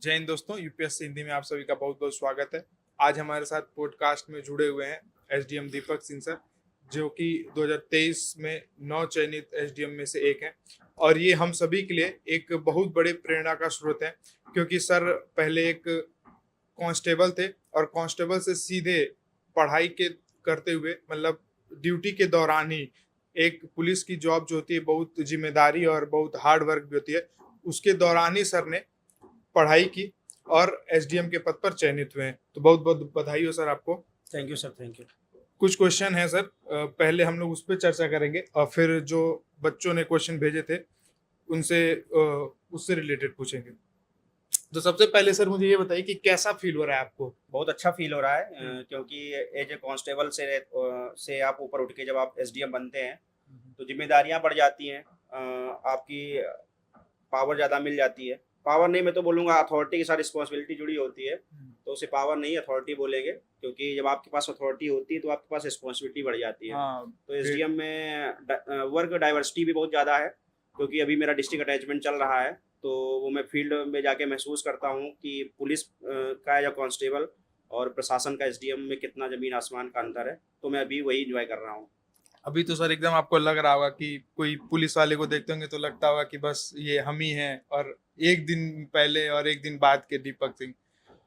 जय हिंद दोस्तों, यूपीएससी हिंदी में आप सभी का बहुत बहुत स्वागत है। आज हमारे साथ पॉडकास्ट में जुड़े हुए हैं एसडीएम दीपक सिंह सर, जो कि 2023 में 9 चयनित एसडीएम में से एक हैं। और ये हम सभी के लिए एक बहुत बड़े प्रेरणा का स्रोत है, क्योंकि सर पहले एक कांस्टेबल थे और कांस्टेबल से सीधे पढ़ाई के करते हुए, मतलब ड्यूटी के दौरान ही, एक पुलिस की जॉब जो होती है बहुत जिम्मेदारी और बहुत हार्ड वर्क भी होती है, उसके दौरान ही सर ने पढ़ाई की और एसडीएम के पद पर चयनित हुए हैं। तो बहुत बहुत बधाई हो सर आपको। Thank you sir, thank you. कुछ क्वेश्चन है सर, पहले हम लोग उस पर चर्चा करेंगे और फिर जो बच्चों ने क्वेश्चन भेजे थे उनसे उससे रिलेटेड पूछेंगे। तो सबसे पहले सर मुझे ये बताइए कि कैसा फील हो रहा है आपको? बहुत अच्छा फील हो रहा है क्योंकि एज ए कांस्टेबल से आप ऊपर उठ के जब आप एसडीएम बनते हैं तो जिम्मेदारियां बढ़ जाती हैं। आपकी पावर ज़्यादा मिल जाती है। पावर नहीं, मैं तो बोलूँगा अथॉरिटी के साथ रिस्पॉन्सिबिलिटी जुड़ी होती है, तो उसे पावर नहीं अथॉरिटी बोलेंगे, क्योंकि जब आपके पास अथॉरिटी होती है तो आपके पास रिस्पॉन्सिबिलिटी बढ़ जाती है। हाँ, तो एसडीएम में वर्क डाइवर्सिटी भी बहुत ज़्यादा है, क्योंकि अभी मेरा डिस्ट्रिक्ट अटैचमेंट चल रहा है, तो वो मैं फील्ड में जाके महसूस करता हूँ कि पुलिस का या कांस्टेबल और प्रशासन का एसडीएम में कितना ज़मीन आसमान का अंतर है। तो मैं अभी वही इंजॉय कर रहा हूँ। अभी तो सर एकदम आपको लग रहा होगा कि कोई पुलिस वाले को देखते होंगे तो लगता होगा कि बस ये हम ही हैं, और एक दिन पहले और एक दिन बाद के दीपक सिंह।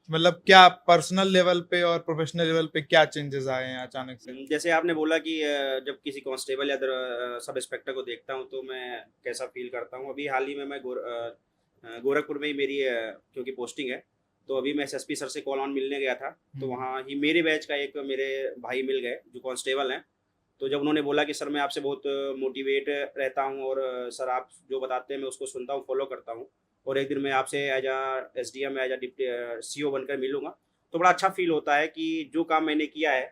मतलब क्या पर्सनल लेवल पे और प्रोफेशनल लेवल पे क्या चेंजेस आए हैं अचानक से? जैसे आपने बोला कि जब किसी कांस्टेबल या सब इंस्पेक्टर को देखता हूँ तो मैं कैसा फील करता हूँ। अभी हाल ही में मैं गोरखपुर में ही मेरी क्योंकि पोस्टिंग है, तो अभी मैं एसएसपी सर से कॉल ऑन मिलने गया था। तो वहाँ ही मेरे बैच का एक मेरे भाई मिल गए जो कांस्टेबल हैं। तो जब उन्होंने बोला कि सर मैं आपसे बहुत मोटिवेट रहता हूँ और सर आप जो बताते हैं मैं उसको सुनता हूँ, फॉलो करता हूँ, और एक दिन मैं आपसे एज आ एसडीएम एज आ डिप्टी सीओ बनकर मिलूंगा, तो बड़ा अच्छा फील होता है कि जो काम मैंने किया है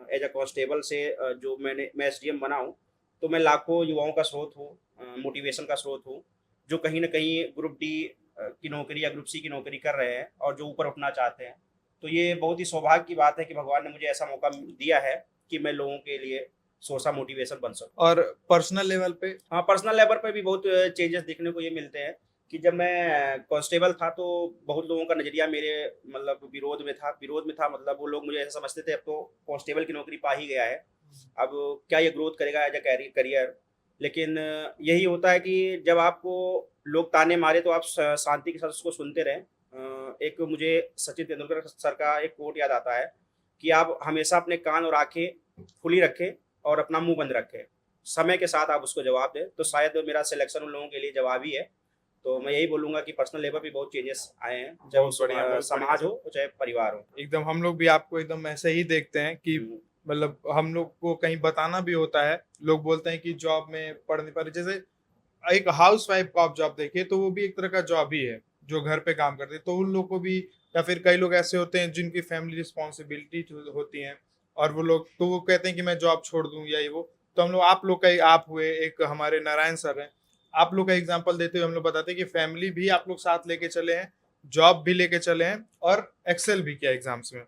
एज अ कांस्टेबल से जो मैं एसडीएम बना हूँ, तो मैं लाखों युवाओं का स्रोत हूँ, मोटिवेशन का स्रोत हूँ, जो कहीं ना कहीं ग्रुप डी की नौकरी या ग्रुप सी की नौकरी कर रहे हैं और जो ऊपर उठना चाहते हैं। तो ये बहुत ही सौभाग्य की बात है कि भगवान ने मुझे ऐसा मौका दिया है कि मैं लोगों के लिए सोर्स ऑफ मोटिवेशन बन सकूं। और पर्सनल लेवल पे? हाँ, पर्सनल लेवल पर भी बहुत चेंजेस देखने को ये मिलते हैं कि जब मैं कांस्टेबल था तो बहुत लोगों का नज़रिया मेरे मतलब विरोध में था, मतलब वो लोग मुझे ऐसा समझते थे अब तो कांस्टेबल की नौकरी पा ही गया है, अब क्या ये ग्रोथ करेगा एज अ करियर। लेकिन यही होता है कि जब आपको लोग ताने मारे तो आप शांति के साथ उसको सुनते रहें। एक मुझे सचिन तेंदुलकर सर का एक कोट याद आता है कि आप हमेशा अपने कान और आंखें खुली रखें और अपना मुंह बंद रखें, समय के साथ आप उसको जवाब दें। तो शायद मेरा सिलेक्शन उन लोगों के लिए जवाबी है। तो मैं यही बोलूंगा कि पर्सनल लेवल पे बहुत चेंजेस आए हैं, चाहे वो बहुत बढ़िया, बहुत बढ़िया समाज सर। हो चाहे परिवार हो। एकदम हम लोग भी आपको एकदम ऐसे ही देखते हैं कि हम्म, मतलब हम लोग को कहीं बताना भी होता है। लोग बोलते हैं कि जॉब में पढ़ने पर, जैसे एक हाउस वाइफ को आप जॉब देखिए तो वो भी एक तरह का जॉब ही है, जो घर पे काम करते हैं, तो उन लोग को भी, या फिर कई लोग ऐसे होते हैं जिनकी फैमिली रिस्पॉन्सिबिलिटी होती है, और वो लोग तो वो कहते हैं कि मैं जॉब छोड़ दूं या ये वो। तो हम लोग, आप लोग का, आप हुए एक हमारे नारायण सर हैं, आप लोग का एग्जाम्पल देते हुए हम लोग बताते हैं कि फैमिली भी आप लोग साथ लेके चले हैं, जॉब भी लेके चले हैं और एक्सेल भी किया एग्जाम्स में।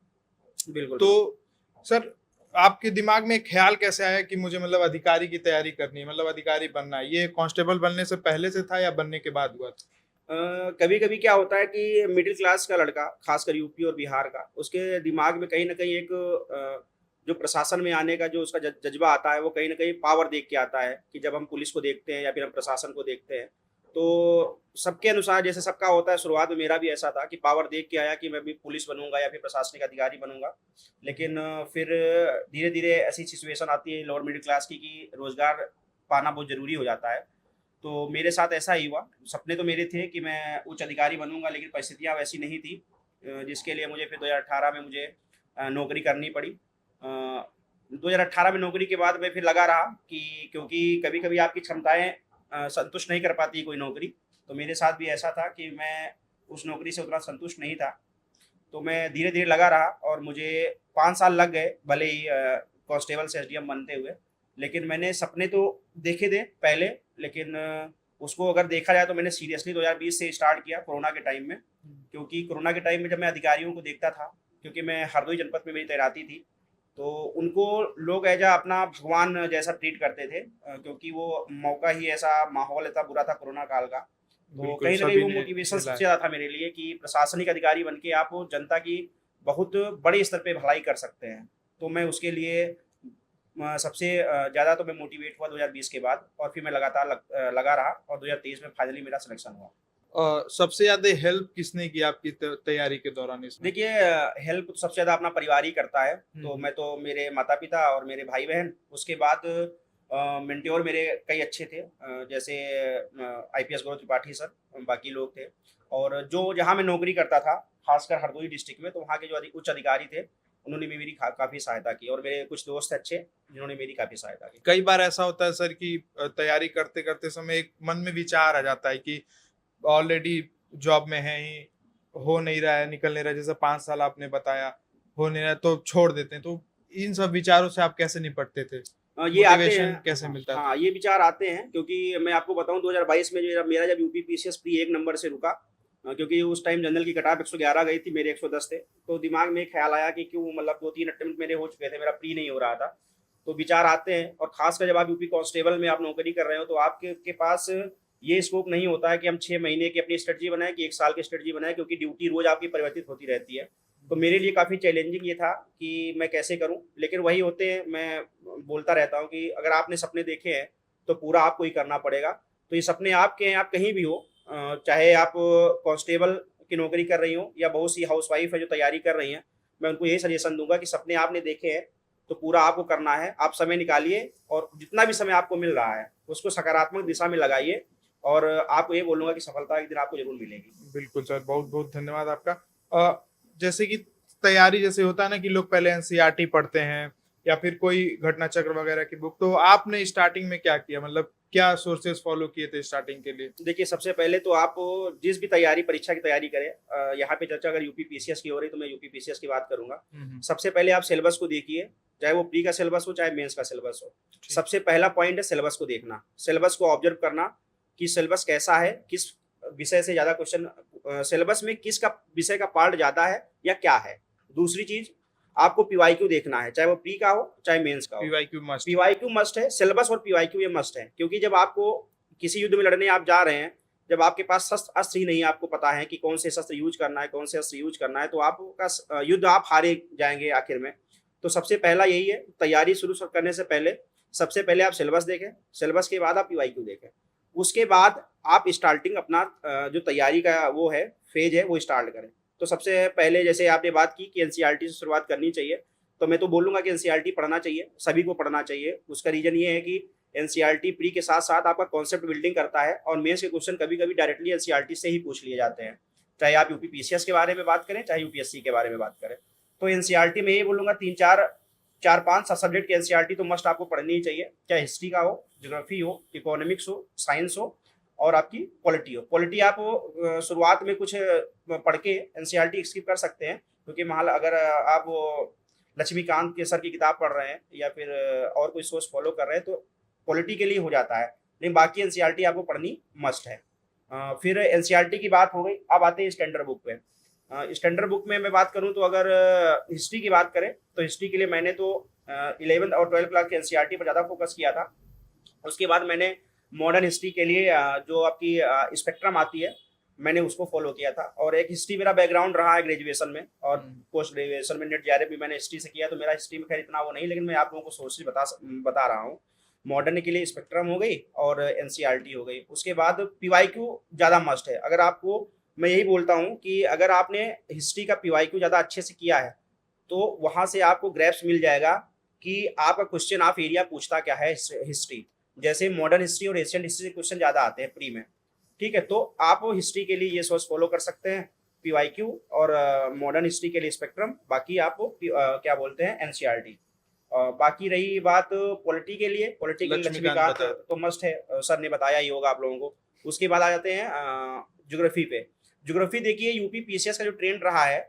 बिल्कुल तो बिल्कुल। सर आपके दिमाग में ख्याल कैसे आया कि मुझे मतलब अधिकारी की तैयारी करनी है, मतलब अधिकारी बनना है? ये कांस्टेबल बनने से पहले से था या बनने के बाद हुआ था? कभी कभी क्या होता है कि मिडिल क्लास का लड़का, खासकर यूपी और बिहार का, उसके दिमाग में कहीं ना कहीं एक जो प्रशासन में आने का जो उसका जज्बा आता है वो कहीं ना कहीं पावर देख के आता है कि जब हम पुलिस को देखते हैं या फिर हम प्रशासन को देखते हैं तो सबके अनुसार, जैसे सबका होता है, शुरुआत में मेरा भी ऐसा था कि पावर देख के आया कि मैं भी पुलिस बनूंगा या फिर प्रशासनिक अधिकारी बनूंगा। लेकिन फिर धीरे धीरे ऐसी सिचुएशन आती है लोअर मिडिल क्लास की कि रोजगार पाना बहुत जरूरी हो जाता है। तो मेरे साथ ऐसा ही हुआ। सपने तो मेरे थे कि मैं उच्च अधिकारी बनूंगा, लेकिन परिस्थितियाँ वैसी नहीं थी, जिसके लिए मुझे फिर 2018 में मुझे नौकरी करनी पड़ी। 2018 में नौकरी के बाद मैं फिर लगा रहा कि क्योंकि कभी कभी आपकी क्षमताएं संतुष्ट नहीं कर पाती कोई नौकरी। तो मेरे साथ भी ऐसा था कि मैं उस नौकरी से उतना संतुष्ट नहीं था। तो मैं धीरे धीरे लगा रहा और मुझे 5 साल लग गए भले ही कांस्टेबल से एसडीएम बनते हुए। लेकिन मैंने सपने तो देखे थे पहले, लेकिन उसको अगर देखा जाए तो मैंने सीरियसली 2020 से स्टार्ट किया, कोरोना के टाइम में। क्योंकि कोरोना के टाइम में जब मैं अधिकारियों को देखता था, क्योंकि मैं हरदोई जनपद में मेरी तैनाती थी, तो उनको लोग एज अपना भगवान जैसा ट्रीट करते थे, क्योंकि वो मौका ही ऐसा, माहौल ऐसा बुरा था कोरोना काल का तो बिल्कुल कहीं ना कहीं सभी वो ने मोटिवेशन झेला सबसे है। ज़्यादा था मेरे लिए कि प्रशासनिक अधिकारी बन के आप जनता की बहुत बड़े स्तर पे भलाई कर सकते हैं। तो मैं उसके लिए सबसे ज़्यादा तो मैं मोटिवेट हुआ 2020 के बाद, और फिर मैं लगातार लगा रहा, और 2023 में फाइनली मेरा सिलेक्शन हुआ। सबसे ज़्यादा हेल्प किसने की आपकी तैयारी के दौरान इसमें? देखिए, हेल्प तो सबसे ज़्यादा अपना परिवार ही करता है। तो हुँ, मैं तो मेरे माता-पिता और मेरे भाई-बहन, उसके बाद मेंटोर मेरे कई अच्छे थे, जैसे आईपीएस गौरव त्रिपाठी सर, बाकी लोग थे। और जो जहाँ मैं नौकरी करता था, खासकर हरदोई डिस्ट्रिक्ट में, तो वहाँ के जो उच्च अधिकारी थे, उन्होंने भी मेरी काफ़ी सहायता की, और मेरे कुछ दोस्त अच्छे, जिन्होंने मेरी काफ़ी सहायता की। कई बार ऐसा होता है सर कि तैयारी करते-करते समय एक मन में विचार आ जाता है कि ऑलरेडी जॉब में हैं ही, हो नहीं रहा है, निकल नहीं रहा है, जैसे 5 साल आपने बताया, हो नहीं रहा है तो छोड़ देते हैं। तो इन सब विचारों से आप कैसे निपटते थे? ये आते हैं। मोटिवेशन कैसे हाँ, मिलता था? हाँ, ये विचार आते हैं, क्योंकि मैं आपको बताऊँ 2022 में जो मेरा मेरा जब यूपी पीसीएस प्री 1 नंबर से रुका, क्योंकि उस टाइम जनरल की कट ऑफ 111 गई थी, मेरे 110 थे। तो दिमाग में एक ख़्याल आया कि क्यों, मतलब 2-3 अटेम्प्ट मेरे हो चुके थे, मेरा प्री नहीं हो रहा था। तो विचार आते हैं, और ख़ासकर जब आप यूपी कांस्टेबल में आप नौकरी कर रहे हो, तो आपके के पास ये स्कोप नहीं होता है कि हम 6 महीने की अपनी स्ट्रेटजी बनाएँ, कि 1 साल की स्ट्रेटजी बनाएँ, क्योंकि ड्यूटी रोज़ आपकी परिवर्तित होती रहती है। तो मेरे लिए काफ़ी चैलेंजिंग ये था कि मैं कैसे करूँ? लेकिन वही होते हैं, मैं बोलता रहता हूँ कि अगर आपने सपने देखे हैं, तो पूरा आपको ही करना पड़ेगा। तो ये सपने आपके हैं, आप कहीं भी हो, चाहे आप कांस्टेबल की नौकरी कर रही हों, या बहुत सी हाउसवाइफ है जो तैयारी कर रही हैं, मैं उनको यही सजेशन दूँगा कि सपने आपने देखे हैं, तो पूरा आपको करना है। आप समय निकालिए, और जितना भी समय आपको मिल रहा है, उसको सकारात्मक दिशा में लगाइए, और आपको ये बोलूँगा कि सफलता एक दिन आपको ज़रूर मिलेगी। बिल्कुल सर, बहुत-बहुत धन्यवाद आपका। जैसे कि तैयारी जैसे होता है ना कि लोग पहले एनसीईआरटी पढ़ते हैं या फिर कोई घटना चक्र वगैरह की बुक, तो आपने स्टार्टिंग में क्या किया? मतलब क्या सोर्सेज़ फ़ॉलो किए थे स्टार्टिंग के लिए? देखिए, सबसे पहले तो आप जिस भी तैयारी परीक्षा की तैयारी करें, यहाँ पे चर्चा अगर यूपी पीसीएस की हो रही, तो मैं यूपी पीसीएस की बात करूँगा। हुँ, हुँ। सबसे पहले आप सिलेबस को देखिए, चाहे वो प्री का सिलेबस हो, चाहे मेंस का सिलेबस हो। ठीक। सबसे पहला पॉइंट है सिलेबस को देखना, सिलेबस को ऑब्जर्व करना कि सिलेबस कैसा है, किस विषय से ज़्यादा क्वेश्चन, सिलेबस में किसका विषय का पार्ट ज़्यादा है या क्या है। दूसरी चीज़, आपको पीवाईक्यू देखना है, चाहे वो प्री का हो, चाहे मेंस का हो। PYQ must. पीवाईक्यू मस्ट है, सिलेबस और पीवाईक्यू ये मस्ट है, क्योंकि जब आपको किसी युद्ध में लड़ने आप जा रहे हैं, जब आपके पास शस्त्र अस्त्र ही नहीं, आपको पता है कि कौन से शस्त्र यूज करना है, कौन से अस्त्र यूज करना है, तो आपका युद्ध आप हारे जाएंगे आखिर में। तो सबसे पहला यही है, तैयारी शुरू करने से पहले सबसे पहले आप सिलेबस देखें, सिलेबस के बाद आप पीवाईक्यू देखें, उसके बाद आप स्टार्टिंग अपना जो तैयारी का वो है फेज है, वो स्टार्ट करें। तो सबसे पहले जैसे आपने बात की कि एनसीईआरटी से शुरुआत करनी चाहिए, तो मैं तो बोलूँगा कि एनसीईआरटी पढ़ना चाहिए, सभी को पढ़ना चाहिए। उसका रीज़न ये है कि एनसीईआरटी प्री के साथ-साथ आपका कॉन्सेप्ट बिल्डिंग करता है, और मेंस के क्वेश्चन कभी-कभी डायरेक्टली एनसीईआरटी से ही पूछ लिए जाते हैं। चाहे आप यूपी पीसीएस के बारे में बात करें, चाहे यूपीएससी के बारे में बात करें। तो एनसीईआरटी में ये बोलूँगा 3-4 4-5 सब सब्जेक्ट की एनसीईआरटी तो मस्ट आपको पढ़नी ही चाहिए, चाहे हिस्ट्री का हो, ज्योग्राफी हो, इकोनॉमिक्स हो, साइंस हो, और आपकी पॉलिटी हो। पॉलिटी आप शुरुआत में कुछ पढ़ के एनसीईआरटी स्किप कर सकते हैं, क्योंकि मान अगर आप लक्ष्मीकांत के सर की किताब पढ़ रहे हैं, या फिर और कोई सोर्स फॉलो कर रहे हैं, तो पॉलिटी के लिए हो जाता है, लेकिन बाकी एनसीईआरटी आपको पढ़नी मस्ट है। फिर एनसीईआरटी की बात हो गई, अब आते हैं स्टैंडर्ड बुक पे। स्टैंडर्ड बुक में मैं बात करूँ, तो अगर हिस्ट्री की बात करें, तो हिस्ट्री के लिए मैंने तो 11th और 12th क्लास की एनसीईआरटी पर ज़्यादा फोकस किया था। उसके बाद मैंने मॉडर्न हिस्ट्री के लिए जो आपकी स्पेक्ट्रम आती है, मैंने उसको फॉलो किया था, और एक हिस्ट्री मेरा बैकग्राउंड रहा है ग्रेजुएशन में, और हुँ। पोस्ट ग्रेजुएशन में नेट जेआरएफ भी मैंने हिस्ट्री से किया, तो मेरा हिस्ट्री में खैर इतना वो नहीं, लेकिन मैं आप लोगों को सोर्सेज बता रहा हूँ। मॉडर्न के लिए स्पेक्ट्रम हो गई, और एनसीईआरटी हो गई। उसके बाद पीवाईक्यू ज़्यादा मस्ट है। अगर आपको, मैं यही बोलता हूँ कि अगर आपने हिस्ट्री का पीवाईक्यू ज़्यादा अच्छे से किया है, तो वहाँ से आपको ग्रैप्स मिल जाएगा कि आपका क्वेश्चन ऑफ एरिया पूछता क्या है हिस्ट्री। जैसे मॉडर्न हिस्ट्री और एशियन हिस्ट्री से क्वेश्चन ज़्यादा आते हैं प्री में, ठीक है। तो आप हिस्ट्री के लिए ये सोर्स फॉलो कर सकते हैं, पीवाईक्यू, और मॉडर्न हिस्ट्री के लिए स्पेक्ट्रम, बाकी आपको क्या बोलते हैं एनसीईआरटी। बाकी रही बात पॉलिटी के लिए, पॉलिटी के लिए लक्ष्मीकांत लक्ष्मीकांत बताया। तो मस्ट है, सर ने बताया ही होगा आप लोगों को। उसके बाद आ जाते हैं ज्योग्राफी पे। ज्योग्राफी देखिए, यूपी पीसीएस का जो ट्रेंड रहा है,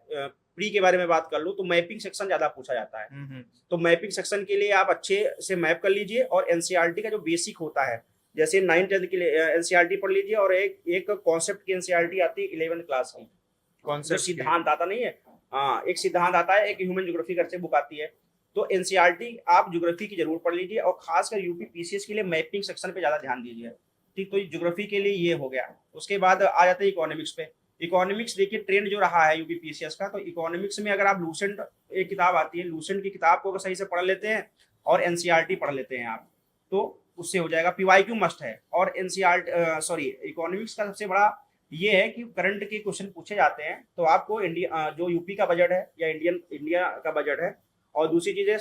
प्री के बारे में बात कर लूँ, तो मैपिंग सेक्शन ज़्यादा पूछा जाता है। हुँ, हुँ। तो मैपिंग सेक्शन के लिए आप अच्छे से मैप कर लीजिए, और एनसीईआरटी का जो बेसिक होता है, जैसे 9th-10th के लिए एनसीईआरटी पढ़ लीजिए, और एक एक कॉन्सेप्ट की एनसीईआरटी आती है 11th क्लास की, जो कॉन्सेप्ट की। सिद्धांत आता नहीं है। हाँ, एक सिद्धांत आता है, एक ह्यूमन ज्योग्राफी करके बुक आती है। तो एनसीईआरटी आप ज्योग्राफी की जरूर पढ़ लीजिए, और खासकर यूपी पीसीएस के लिए मैपिंग सेक्शन पे ज़्यादा ध्यान दीजिए। ठीक, तो ज्योग्राफी के लिए ये हो गया। उसके बाद आ जाते हैं इकोनॉमिक्स पे। इकोनॉमिक्स देखिए ट्रेंड जो रहा है यूपीपीसीएस का, तो इकोनॉमिक्स में अगर आप लूसेंट, एक किताब आती है लूसेंट की किताब को अगर सही से पढ़ लेते हैं और एनसीईआरटी पढ़ लेते हैं आप, तो उससे हो जाएगा। पीवाईक्यू मस्ट है। और एनसीईआरटी सॉरी इकोनॉमिक्स का सबसे बड़ा ये है कि करंट के क्वेश्चन पूछे जाते हैं, तो आपको इंडिया जो यूपी का बजट है या इंडिया का बजट है, और दूसरी चीज है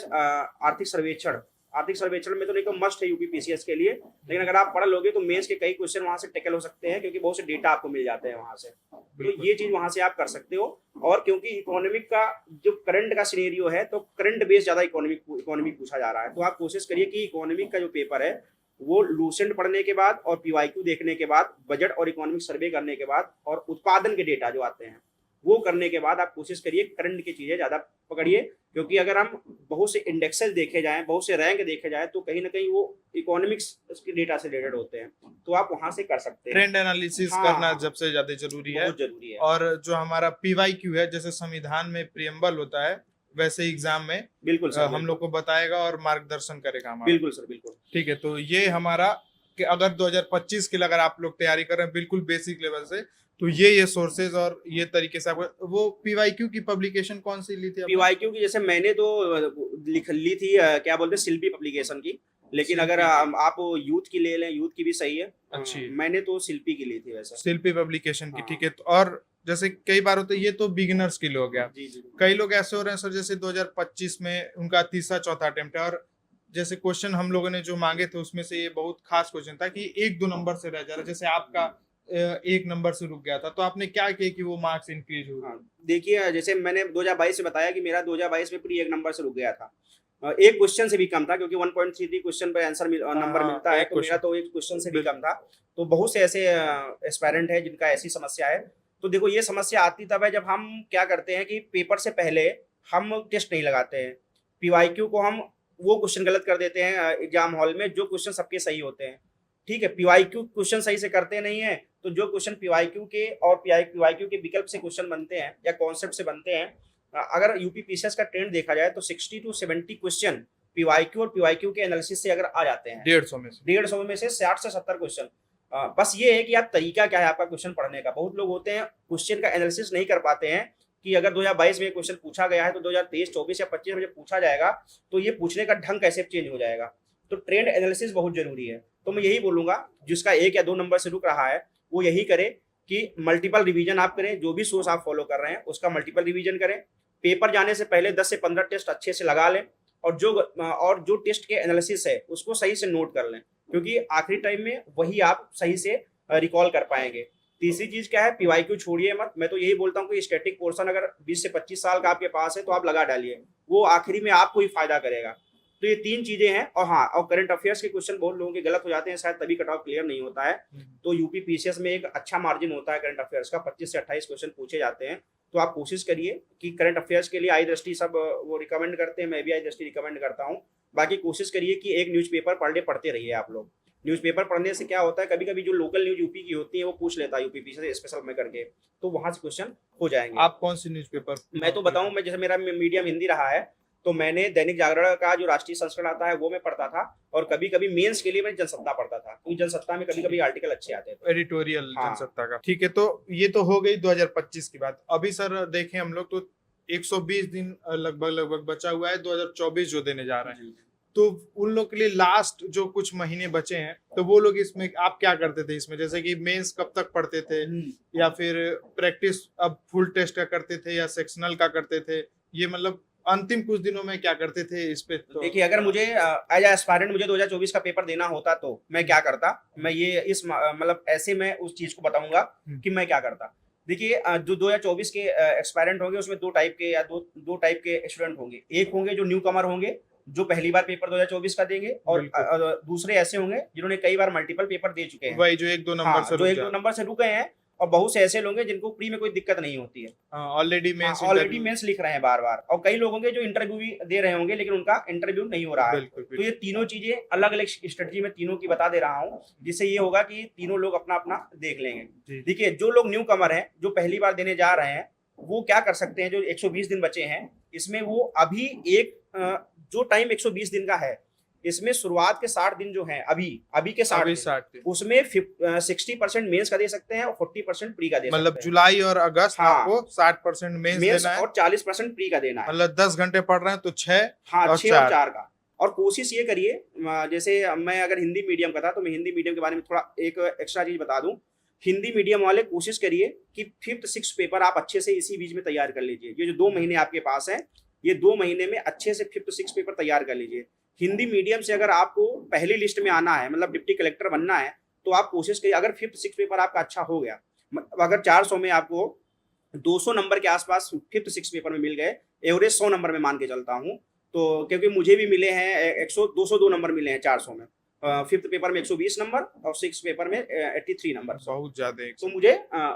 आर्थिक सर्वेक्षण। आर्थिक सर्वेक्षण में तो नहीं तो मस्ट है यूपीपीसीएस के लिए, लेकिन अगर आप पढ़ लोगे तो मेंस के कई क्वेश्चन वहां से टेकल हो सकते हैं, क्योंकि बहुत से डेटा आपको मिल जाते हैं वहां से। तो ये चीज वहां से आप कर सकते हो। और क्योंकि इकोनॉमिक का जो करंट का सिनेरियो है, तो करंट बेस ज्यादा इकोनॉमिक पूछा जा रहा है, तो आप कोशिश करिए कि इकोनॉमिक का जो पेपर है वो लूसेंट पढ़ने के बाद और पीवाईक्यू देखने के बाद, बजट और इकोनॉमिक सर्वे करने के बाद, और उत्पादन के डेटा जो आते हैं वो करने के बाद आप कोशिश करिए करंट की चीजें ज्यादा पकड़िए। क्योंकि अगर हम बहुत से इंडेक्सेस देखे जाएं, बहुत से रैंक देखे जाएं, तो कहीं ना कहीं वो इकोनॉमिक्स के डेटा से रिलेटेड होते हैं, तो आप वहां से कर सकते हैं। ट्रेंड एनालिसिस हाँ, करना सबसे ज्यादा जरूरी है। बहुत जरूरी है। और जो हमारा पीवाईक्यू है, जैसे संविधान में प्रियम्बल होता है, वैसे एग्जाम में बिल्कुल सर, हम लोग को बताएगा और मार्गदर्शन करेगा हमारा। बिल्कुल सर, बिल्कुल ठीक है, तो ये हमारा कि अगर 2025 के लिए अगर आप लोग तैयारी कर रहे हैं बिल्कुल बेसिक लेवल से, तो ये सोर्सेज और ये तरीके से आपको। वो पीवाईक्यू की पब्लिकेशन कौन सी ली थी आपने? पीवाईक्यू की जैसे मैंने तो ली थी क्या बोलते हैं शिल्पी पब्लिकेशन की, लेकिन अगर आप यूथ की ले लें, यूथ की भी सही है। अच्छी। मैंने तो शिल्पी की ली थी वैसे। शिल्पी पब्लिकेशन की, हाँ। ठीक है। तो और जैसे कई बार होता है, ये तो बिगिनर्स के लिए हो गया। जी जी। कई लोग ऐसे हो रहे हैं सर, जैसे 2025 में उनका तीसरा चौथा अटेम्प्ट है, और जैसे क्वेश्चन हम लोगों ने जो मांगे थे उसमें से ये बहुत खास क्वेश्चन था कि 1-2 नंबर से रह जा रहा है। जैसे आपका 1 नंबर से रुक गया था, तो आपने क्या किया कि वो मार्क्स इंक्रीज हो? हाँ, देखिए जैसे मैंने 2022 से बताया कि मेरा 2022 में प्री 1 नंबर से रुक गया था। एक क्वेश्चन से भी कम था, क्योंकि 1.33 क्वेश्चन पर आंसर नंबर मिलता है, तो मेरा तो एक क्वेश्चन से भी कम था। तो बहुत से ऐसे एस्पायरेंट है जिनका ऐसी समस्या है। तो देखो ये समस्या आती तब है जब हम क्या करते हैं कि पेपर से पहले हम टेस्ट नहीं लगाते हैं। पीवाईक्यू को हम वो क्वेश्चन गलत कर देते हैं एग्जाम हॉल में, जो क्वेश्चन सबके सही होते हैं। ठीक है, पीवाईक्यू क्वेश्चन सही से करते नहीं है, तो जो क्वेश्चन पीवाईक्यू के और पीवाईक्यू के विकल्प से क्वेश्चन बनते हैं या कॉन्सेप्ट से बनते हैं, अगर यूपीपीसीएस का ट्रेंड देखा जाए तो 60 to 70 क्वेश्चन पीवाईक्यू और पीवाईक्यू के एनालिसिस से अगर आ जाते हैं, 150 में से 60 से 70 क्वेश्चन। बस ये है कि आप तरीका क्या है आपका क्वेश्चन पढ़ने का। बहुत लोग होते हैं क्वेश्चन का एनालिसिस नहीं कर पाते हैं कि अगर 2022 में क्वेश्चन पूछा गया है तो 2023, 24 या 25 में जब पूछा जाएगा तो ये पूछने का ढंग कैसे चेंज हो जाएगा। तो ट्रेंड एनालिसिस बहुत जरूरी है। तो मैं यही बोलूंगा जिसका 1 या 2 नंबर से रुक रहा है वो यही करे कि मल्टीपल रिवीजन आप करें। जो भी सोर्स आप फॉलो कर रहे हैं उसका मल्टीपल रिवीजन करें। पेपर जाने से पहले 10 से 15 टेस्ट अच्छे से लगा लें, और जो टेस्ट के एनालिसिस है उसको सही से नोट कर लें, क्योंकि आखिरी टाइम में वही आप सही से रिकॉल कर पाएंगे। तीसरी चीज क्या है, पीवाईक्यू छोड़िए मत। मैं तो यही बोलता हूँ कि स्टैटिक पोर्शन अगर 20 से 25 साल का आपके पास है तो आप लगा डालिए, वो आखिरी में आपको ही फायदा करेगा। तो ये 3 चीजें हैं। और हाँ, और करंट अफेयर्स के क्वेश्चन बहुत लोगों के गलत हो जाते हैं, शायद तभी कट ऑफ क्लियर नहीं होता है। तो यूपीपीसीएस में एक अच्छा मार्जिन होता है करंट अफेयर्स का, 25 से 28 क्वेश्चन पूछे जाते हैं। तो आप कोशिश करिए कि करंट अफेयर्स के लिए आई दृष्टि सब वो रिकमेंड करते हैं, मैं भी आई दृष्टि रिकमेंड करता हूँ। बाकी कोशिश करिए कि एक न्यूज़पेपर पर डे पढ़ते रहिए आप लोग। न्यूज़पेपर पढ़ने से क्या होता है, कभी कभी जो लोकल न्यूज यूपी की होती है वो पूछ लेता है यूपीपीसीएस से स्पेशल में करके, तो वहां से क्वेश्चन हो जाएंगे। आप कौन सी न्यूज़पेपर? मैं तो बताऊं, मैं जैसे मेरा मीडियम हिंदी रहा है, तो मैंने दैनिक जागरण का जो राष्ट्रीय संस्करण आता है वो मैं पढ़ता था, और कभी कभी मेंस के लिए मैं जनसत्ता पढ़ता था, क्योंकि जनसत्ता में कभी कभी आर्टिकल अच्छे आते थे, एडिटोरियल हाँ। जनसत्ता का। ठीक है, तो ये तो हो गई 2025 की बात। अभी सर देखें हम लोग तो 120 दिन लगभग बचा हुआ है 2024 जो देने जा रहे हैं। तो उन लोग के लिए लास्ट जो कुछ महीने बचे हैं, तो वो लोग इसमें आप क्या करते थे इसमें? जैसे कि मेंस कब तक पढ़ते थे, या फिर प्रैक्टिस अब फुल टेस्ट का करते थे या सेक्शनल का करते थे? ये मतलब अंतिम कुछ दिनों में क्या करते थे इस पे? तो देखिए, अगर मुझे एज एस्पायरेंट मुझे 2024 का पेपर देना होता तो मैं क्या करता, मैं ये इस मतलब ऐसे मैं उस चीज को बताऊंगा कि मैं क्या करता। देखिए, जो 2024 के एक्सपायरेंट होंगे उसमें दो टाइप के या दो टाइप के स्टूडेंट होंगे। एक होंगे जो न्यू कमर होंगे, जो पहली बार पेपर 2024 का देंगे, और दूसरे ऐसे होंगे जिन्होंने कई बार मल्टीपल पेपर दे चुके हैं, वही जो 1-2 नंबर से जो 1-2 नंबर से रुक गए हैं। और बहुत से ऐसे लोग हैं जिनको प्री में कोई दिक्कत नहीं होती है, ऑलरेडी मेंस लिख रहे हैं बार बार। और कई लोग होंगे जो इंटरव्यू भी दे रहे होंगे लेकिन उनका इंटरव्यू नहीं हो रहा है। तो ये तीनों चीजें अलग अलग स्ट्रेटजी में तीनों की बता दे रहा हूँ, जिससे ये होगा कि तीनों लोग अपना अपना देख लेंगे। देखिए, जो लोग न्यू कमर हैं, जो पहली बार देने जा रहे हैं, वो क्या कर सकते हैं, जो 120 दिन बचे हैं इसमें वो अभी एक जो टाइम 120 दिन का है, इसमें शुरुआत के 60 दिन जो है अभी के 60 अभी दिन, 60 दिन, उसमें 60% मेंस का दे सकते हैं और 40% प्री का दे मतलब सकते हैं। जुलाई और अगस्त हाँ, आपको 60% मेंस मेंस देना है, और 40% प्री का देना है। मतलब 10 घंटे पढ़ रहे हैं तो 6 हाँ, और 6 और 4। 4 का। और कोशिश ये करिए, जैसे मैं अगर हिंदी मीडियम का था तो मैं हिंदी मीडियम के बारे में थोड़ा एक एक्स्ट्रा चीज बता दूं। हिंदी मीडियम वाले कोशिश करिए कि 5th 6th पेपर आप अच्छे से इसी बीच में तैयार कर लीजिए। ये जो 2 महीने आपके पास हैं, ये 2 महीने में अच्छे से 5th 6th पेपर तैयार कर लीजिए। हिंदी मीडियम से अगर आपको पहली लिस्ट में आना है, मतलब डिप्टी कलेक्टर बनना है, तो आप कोशिश करिए, अगर 5th 6th पेपर आपका अच्छा हो गया, अगर 400 में आपको 200 नंबर के आसपास 5th 6th पेपर में मिल गए, एवरेज 100 नंबर में मान के चलता हूँ, तो क्योंकि मुझे भी मिले हैं 100 202 नंबर मिले हैं 400 में, 5th पेपर में 120 नंबर और 6th पेपर में 83 नंबर, बहुत ज्यादा तो मुझे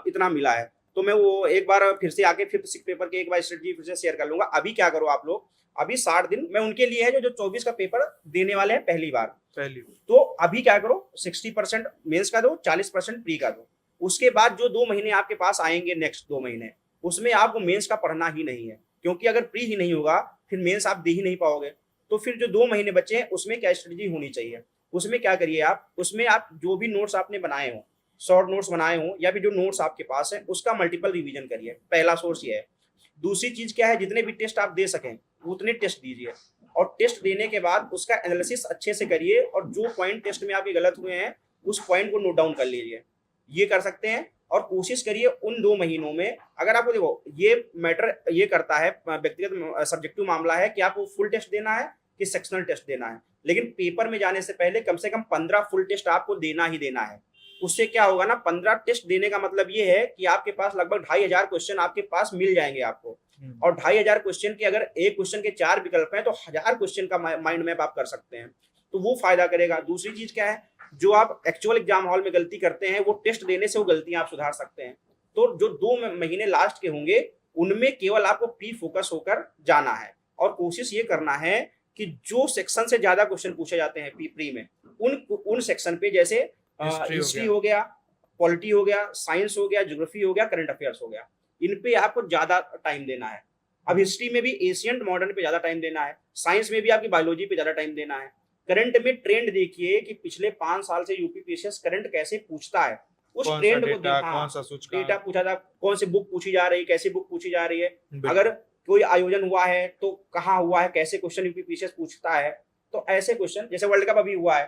इतना मिला है। तो मैं वो एक बार फिर से आके 5th 6th पेपर के एक बार स्ट्रेटजी फिर से शेयर कर लूंगा। अभी क्या करो आप लोग, अभी 60 दिन मैं उनके लिए है जो 24 का पेपर देने वाले हैं पहली बार। तो अभी क्या करो, 60% मेंस का दो, 40% प्री का दो। उसके बाद जो 2 महीने आपके पास आएंगे, नेक्स्ट 2 महीने, उसमें आपको मेंस का पढ़ना ही नहीं है, क्योंकि अगर प्री ही नहीं होगा फिर मेंस आप दे ही नहीं पाओगे। तो फिर जो 2 महीने बचे हैं उसमें क्या स्ट्रेटजी होनी चाहिए, उसमें क्या करिए आप, उसमें आप जो भी नोट्स आपने बनाए हो, शॉर्ट नोट्स बनाए हो या फिर जो नोट्स आपके पास है, उसका मल्टीपल रिवीजन करिए। पहला सोर्स ये है। दूसरी चीज क्या है, जितने भी टेस्ट आप दे सकें उतने टेस्ट दीजिए, और टेस्ट देने के बाद उसका एनालिसिस अच्छे से करिए, और जो पॉइंट टेस्ट में आपके गलत हुए हैं उस पॉइंट को नोट डाउन कर लीजिए। ये कर सकते हैं। और कोशिश करिए उन 2 महीनों में, अगर आपको देखो ये मैटर ये करता है, व्यक्तिगत सब्जेक्टिव मामला है कि आपको फुल टेस्ट देना है कि सेक्शनल टेस्ट देना है, लेकिन पेपर में जाने से पहले कम से कम 15 फुल टेस्ट आपको देना ही देना है। उससे क्या होगा ना, 15 टेस्ट देने का मतलब ये है कि आपके पास लगभग 2500 क्वेश्चन आपके पास मिल जाएंगे आपको। और 2500 क्वेश्चन के अगर एक क्वेश्चन के 4 विकल्प हैं तो 1000 क्वेश्चन का माइंड मैप आप कर सकते हैं, तो वो फायदा करेगा। दूसरी चीज क्या है, जो आप एक्चुअल एग्जाम हॉल में गलती करते हैं वो टेस्ट देने से वो गलतियां आप सुधार सकते हैं। तो जो 2 महीने लास्ट के होंगे उनमें केवल आपको प्री फोकस होकर जाना है, और कोशिश ये करना है कि जो सेक्शन से ज्यादा क्वेश्चन पूछे जाते हैं प्री में, उन सेक्शन पे, जैसे हिस्ट्री हो गया, पॉलिटी हो गया, साइंस हो गया, ज्योग्राफी हो गया, करंट अफेयर्स हो गया, इन पे आपको ज्यादा टाइम देना है। अब हिस्ट्री में भी एशियंट मॉडर्न पे ज्यादा टाइम देना है, साइंस में भी आपकी बायोलॉजी पे ज्यादा टाइम देना है। करंट में ट्रेंड देखिए कि पिछले 5 साल से यूपीपीएससी करंट कैसे पूछता है, उस ट्रेंड को देखा, कौन सा सूचकांक, डेटा पूछा था, कौन सी बुक पूछी जा रही है, कैसी बुक पूछी जा रही है, अगर कोई आयोजन हुआ है तो कहाँ हुआ है, कैसे क्वेश्चन यूपीपीएससी पूछता है। तो ऐसे क्वेश्चन, जैसे वर्ल्ड कप अभी हुआ है,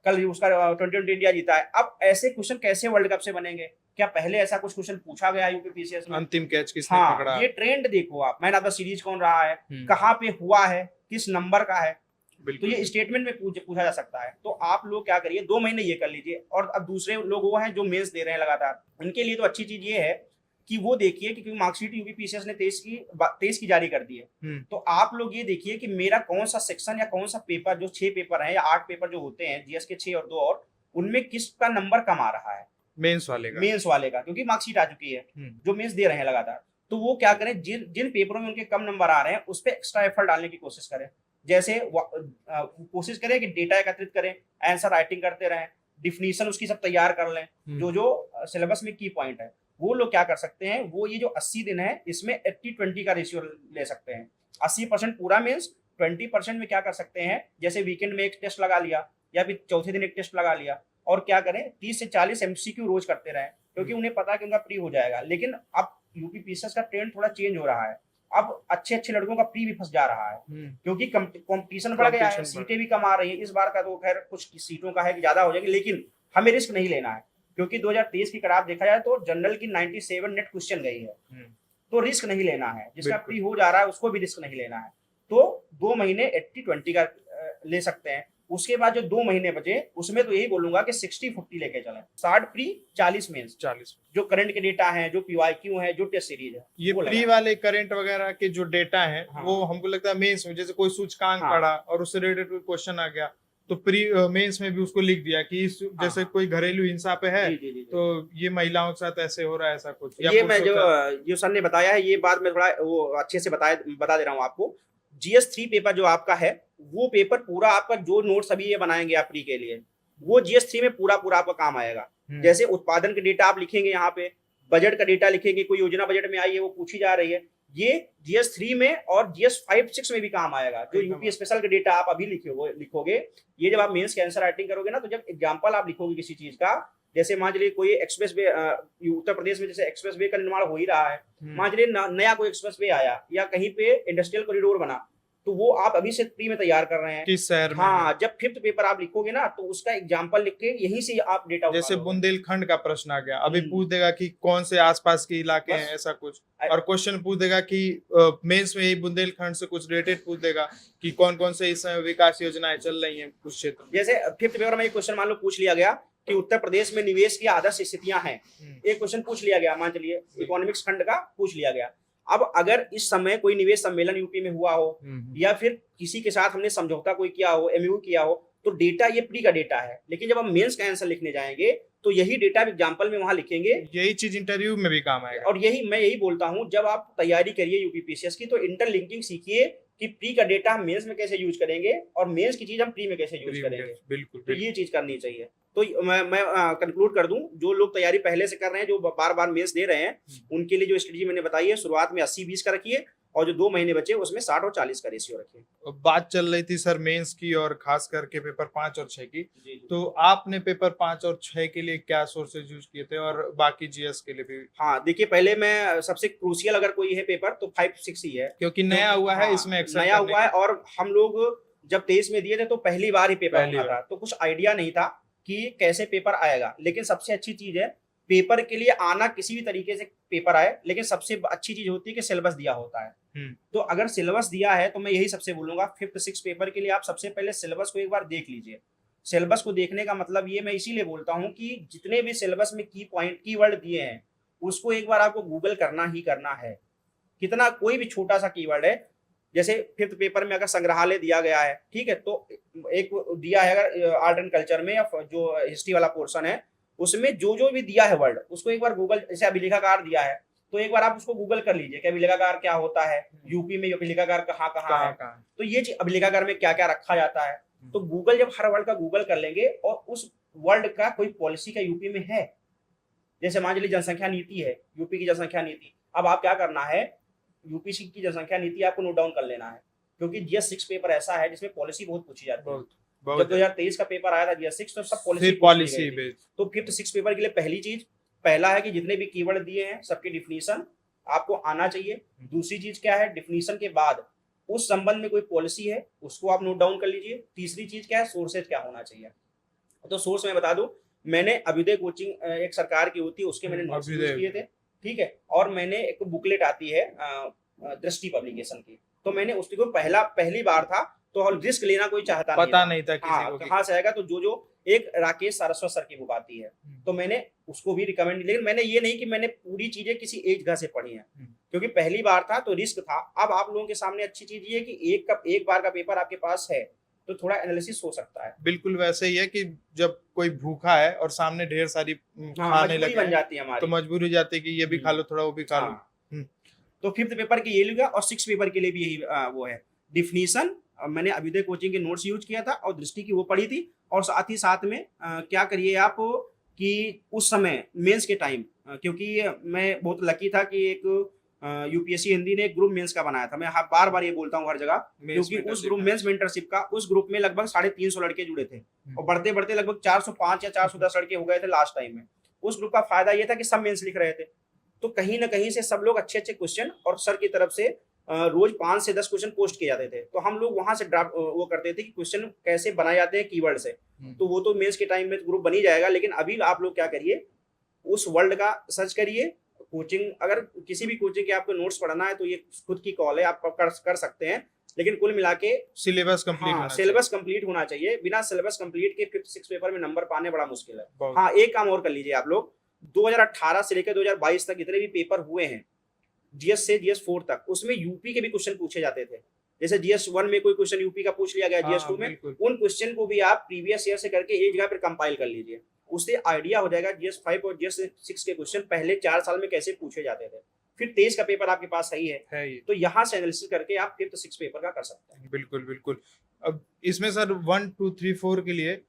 कल उसका 2020 इंडिया जीता है, अब ऐसे क्वेश्चन कैसे वर्ल्ड कप से बनेंगे? क्या पहले ऐसा कुछ क्वेश्चन पूछा गया यूपीपीएससी में? अंतिम कैच किसने पकड़ा? ये ट्रेंड देखो आप, मैन ऑफ द सीरीज कौन रहा है, कहाँ पे हुआ है, किस नंबर का है, तो ये स्टेटमेंट में पूछा जा सकता है। तो आप लोग क्या करिए, 2 महीने ये कर लीजिए। और अब दूसरे लोग वो हैं जो मेंस दे रहे हैं लगातार, उनके लिए तो अच्छी चीज ये है कि वो देखिए कि मार्कशीट यूपीपीएससी ने 23 की जारी कर दी है, तो आप लोग ये देखिए कि मेरा कौन सा सेक्शन या कौन सा पेपर, जो 6 पेपर है या 8 पेपर जो होते हैं जीएस के 6 और 2 और, उनमें किसका नंबर कम आ रहा है मेंस वाले का, क्योंकि मार्कशीट आ चुकी है, जो मेंस दे रहे हैं लगातार। तो वो क्या करें, जिन पेपरों में उनके कम नंबर आ रहे हैं उस पर एक्स्ट्रा एफर्ट डालने की कोशिश करें। जैसे कोशिश करें कि डेटा एकत्रित करें, आंसर राइटिंग करते रहें, डिफिनीशन उसकी सब तैयार कर लें, जो सिलेबस में की पॉइंट है। वो लोग क्या कर सकते हैं, वो ये जो 80 दिन है इसमें 80-20 का रेशियो ले सकते हैं। 80% पूरा मीन्स 20% में क्या कर सकते हैं, जैसे वीकेंड में एक टेस्ट लगा लिया या फिर चौथे दिन एक टेस्ट लगा लिया, और क्या करें 30 से 40 एमसीक्यू रोज करते रहें, क्योंकि उन्हें पता है कि उनका प्री हो जाएगा। लेकिन अब यूपीपीएससी का ट्रेंड थोड़ा चेंज हो रहा है, अब अच्छे लड़कों का प्री भी फंस जा रहा है, क्योंकि कंपटीशन बढ़ गया है, सीटें भी कम आ रही है। इस बार का तो खैर कुछ सीटों का है कि ज्यादा हो जाएगी, लेकिन हमें रिस्क नहीं लेना है, क्योंकि 2023 की अगर आप देखा जाए तो जनरल की 97 नेट क्वेश्चन गई है, तो रिस्क नहीं लेना है। जिसका प्री हो जा रहा है उसको भी रिस्क नहीं लेना है। तो 2 महीने 80-20 का ले सकते हैं। उसके बाद जो 2 महीने बचे उसमें तो यही बोलूंगा कि 60-40 लेके चलें, 60 प्री 40 मेंस, 40 जो करंट के डेटा है, जो पीवाईक्यू है, जो टेस्ट सीरीज है, ये प्री वाले करंट वगैरह के जो डेटा है, वो हमको लगता है मेंस में, जैसे कोई सूचकांक पढ़ा और उससे रिलेटेड कोई क्वेश्चन आ गया तो प्री मेंस में भी उसको लिख दिया कि जैसे कोई घरेलू हिंसा पे है तो ये महिलाओं के साथ ऐसे हो रहा है, ऐसा कुछ। ये मैं जो सर ने बताया है, ये बात मैं थोड़ा वो अच्छे से बता दे रहा हूँ आपको। GS3 पेपर जो आपका है, वो पेपर पूरा आपका जो नोट्स अभी ये बनाएंगे आप प्री के लिए, वो GS3 में पूरा आपका काम आएगा। जैसे उत्पादन के डेटा आप लिखेंगे, यहाँ पे बजट का डेटा लिखेंगे, कोई योजना बजट में आई है वो पूछी जा रही है, ये GS3 में और GS5-6 में भी काम आएगा। जो एकदम। यूपी स्पेशल का डेटा आप अभी लिखोगे, ये जब आप मेंस के आंसर राइटिंग करोगे ना, तो जब एग्जांपल आप लिखोगे किसी चीज का, जैसे मान चलिए कोई एक्सप्रेस वे, उत्तर प्रदेश में जैसे एक्सप्रेस वे का निर्माण हो ही रहा है, मान चलिए नया कोई एक्सप्रेस वे आया या कहीं पे इंडस्ट्रियल कॉरिडोर बना, तो वो आप अभी से प्री में तैयार कर रहे हैं किस शहर में है? हाँ, जब 5th पेपर आप लिखोगे ना, तो उसका एग्जांपल लिख के यहीं से आप डेटा उठा जैसे लोगे। बुंदेलखंड का प्रश्न आ गया, अभी हम्म। पूछ देगा कि कौन से आसपास के इलाके बस। हैं, ऐसा कुछ, अ- और क्वेश्चन पूछ देगा कि मेंस में ही बुंदेलखंड से कुछ रिलेटेड पूछ देगा कि कौन कौन से इस समय विकास योजनाएं चल रही हैं कुछ क्षेत्र में। जैसे 5th पेपर में एक क्वेश्चन मान लो पूछ लिया गया कि उत्तर प्रदेश में निवेश की आदर्श स्थितियां हैं, एक क्वेश्चन पूछ लिया गया, मान चलिए इकोनॉमिक्स खंड का पूछ लिया गया। अब अगर इस समय कोई निवेश सम्मेलन यूपी में हुआ हो या फिर किसी के साथ हमने समझौता कोई किया हो, MOU किया हो, तो डेटा ये प्री का डेटा है। लेकिन जब हम मेंस का आंसर लिखने जाएंगे तो यही डेटा एग्जांपल में वहां लिखेंगे, यही चीज इंटरव्यू में भी काम आएगा। और मैं यही बोलता हूं, जब आप तैयारी करिए यूपीपीसीएस की, तो इंटरलिंकिंग सीखिए कि प्री का डेटा हम मेंस में कैसे यूज करेंगे और मेंस की चीज हम प्री में कैसे यूज करेंगे। बिल्कुल, तो ये चीज करनी चाहिए। तो मैं कंक्लूड कर दूं, जो लोग तैयारी पहले से कर रहे हैं, जो बार बार मेंस दे रहे हैं, उनके लिए जो स्ट्रेटजी मैंने बताई है, शुरुआत में 80-20 का रखिए, और जो 2 महीने बचे उसमें 60 और 40 का रेशियो रखिए। बात चल रही थी सर मेंस की, और खास करके पेपर 5 और 6 की। जी। तो आपने पेपर 5 और 6 के लिए क्या सोर्सेज यूज किए थे, और बाकी GS के लिए भी? हाँ, देखिए, पहले मैं सबसे क्रूशियल अगर कोई है पेपर तो 5-6 ही है, क्योंकि नया हुआ है, हाँ, इसमें एक्सेल नया करने हुआ है, का। और हम लोग जब 23 में दिए थे तो पहली बार ही पेपर पहली होना बार। था, तो कुछ आइडिया नहीं था कि कैसे पेपर आएगा। लेकिन सबसे अच्छी चीज है पेपर के लिए आना, किसी भी तरीके से पेपर आए, लेकिन सबसे अच्छी चीज होती है कि सिलेबस दिया होता है। तो अगर सिलेबस दिया है तो मैं यही सबसे बोलूंगा, 5th-6 पेपर के लिए आप सबसे पहले सिलेबस को एक बार देख लीजिए। सिलेबस को देखने का मतलब ये मैं इसीलिए बोलता हूँ कि जितने भी सिलेबस में कीवर्ड दिए हैं, उसको एक बार आपको गूगल करना ही करना है। कितना कोई भी छोटा सा कीवर्ड है, जैसे 5th पेपर में अगर संग्रहालय दिया गया है, ठीक है, तो एक दिया है अगर आर्ट एंड कल्चर में, या जो हिस्ट्री वाला पोर्शन है उसमें जो भी दिया है वर्ड, उसको एक बार गूगल, जैसे अभिलेखागार दिया है तो एक बार आप उसको गूगल कर लीजिए कि अभिलेखागार क्या होता है, यूपी में अभिलेखागार कहाँ कहाँ है, तो ये चीज अभिलेखागार में क्या क्या रखा जाता है। तो गूगल, जब हर वर्ड का गूगल कर लेंगे और उस वर्ड का कोई पॉलिसी का यूपी में है, जैसे मान लीजिए जनसंख्या नीति है, यूपी की जनसंख्या नीति, अब आप क्या करना है, यूपी की जनसंख्या नीति आपको नोट डाउन कर लेना है, क्योंकि GS6 पेपर ऐसा है जिसमें पॉलिसी बहुत पूछी जाती है। जब 2023 का पेपर आया था GS6, तो सब पॉलिसी बेस्ड। तो 5th-6 पेपर के लिए पहला है कि जितने भी कीवर्ड दिए हैं सबकी डिफिनीशन आपको आना चाहिए। दूसरी चीज क्या है, डिफिनीशन के बाद उस संबंध में कोई पॉलिसी है उसको आप नोट डाउन कर लीजिए। तीसरी चीज क्या है, सोर्सेज क्या होना चाहिए। तो सोर्स मैं बता दूं, मैंने अभ्युदय कोचिंग एक सरकार की होती है, उसके मैंने नोट्स यूज किए थे, ठीक है, और मैंने एक बुकलेट आती है दृष्टि पब्लिकेशन की, तो मैंने उसको पहली बार था, तो रिस्क लेना कोई चाहता पता नहीं था किसी को कहाँ से आएगा, तो जो एक राकेश सारस्वत सर की बुक आती है, तो मैंने उसको भी रिकमेंड, लेकिन मैंने ये नहीं कि मैंने पूरी चीजें किसी एक जगह से पढ़ी हैं, क्योंकि पहली बार था तो रिस्क था। अब आप लोगों के सामने अच्छी चीज ये है कि एक बार का पेपर आपके पास है तो थोड़ा एनालिसिस हो सकता है। बिल्कुल वैसे ही है कि जब कोई भूखा है और सामने ढेर सारी खाने लगे बन जाती है हमारी, तो मजबूरी हो जाती है कि ये भी खा लो, थोड़ा वो भी खा लो। तो 5th पेपर के ये लिखा, और 6th पेपर के लिए भी यही वो है डिफिनीशन। मैंने अभ्युदय कोचिंग के नोट्स यूज किया था और दृष्टि की वो पढ़ी थी, और साथ ही साथ में क्या करिए आप कि उस समय मेंस के टाइम, क्योंकि मैं बहुत लकी था कि एक यूपीएससी हिंदी ने एक ग्रुप मेंस का बनाया था, मैं बार बार ये बोलता हूँ हर जगह, क्योंकि उस ग्रुप मेंस मेंटरशिप का, उस ग्रुप में लगभग 350 लड़के जुड़े थे, और बढ़ते बढ़ते लगभग 405 या 410 लड़के हो गए थे लास्ट टाइम में। उस ग्रुप का फायदा ये था कि सब मेंस लिख रहे थे, तो कहीं ना कहीं से सब लोग अच्छे अच्छे क्वेश्चन, और सर की तरफ से रोज 5 से 10 क्वेश्चन पोस्ट किए जाते थे, तो हम लोग वहां से ड्राफ्ट वो करते थे कि क्वेश्चन कैसे बनाए जाते हैं कीवर्ड से। तो वो तो मेंस के टाइम में ग्रुप बन ही जाएगा, लेकिन अभी आप लोग क्या करिए, उस वर्ल्ड का सर्च करिए। कोचिंग, अगर किसी भी कोचिंग के आपको नोट्स पढ़ना है तो ये खुद की कॉल है, आप कर सकते हैं, लेकिन कुल मिला के सिलेबस कंप्लीट होना चाहिए। बिना सिलेबस कंप्लीट के 5th-6 पेपर में नंबर पाने बड़ा मुश्किल है। हाँ, एक काम और कर लीजिए आप लोग, 2018 से लेकर 2022 तक जितने भी पेपर हुए हैं GS से GS4 तक, उसमें यूपी के भी क्वेश्चन पूछे जाते थे। जैसे GS1 में कोई क्वेश्चन यूपी का पूछ लिया गया, GS2 में उन क्वेश्चन को भी आप प्रीवियस ईयर से करके एक जगह पर कंपाइल कर लीजिए, उससे आइडिया हो जाएगा GS5 और GS6 के क्वेश्चन पहले 4 साल में कैसे पूछे जाते थे। फिर 23 का पेपर आपके पास सही है तो यहाँ से एनालिसिस करके आप 5th-6 पेपर का कर सकते हैं। बिल्कुल। अब इसमें सर 1, 2, 3, 4 के लिए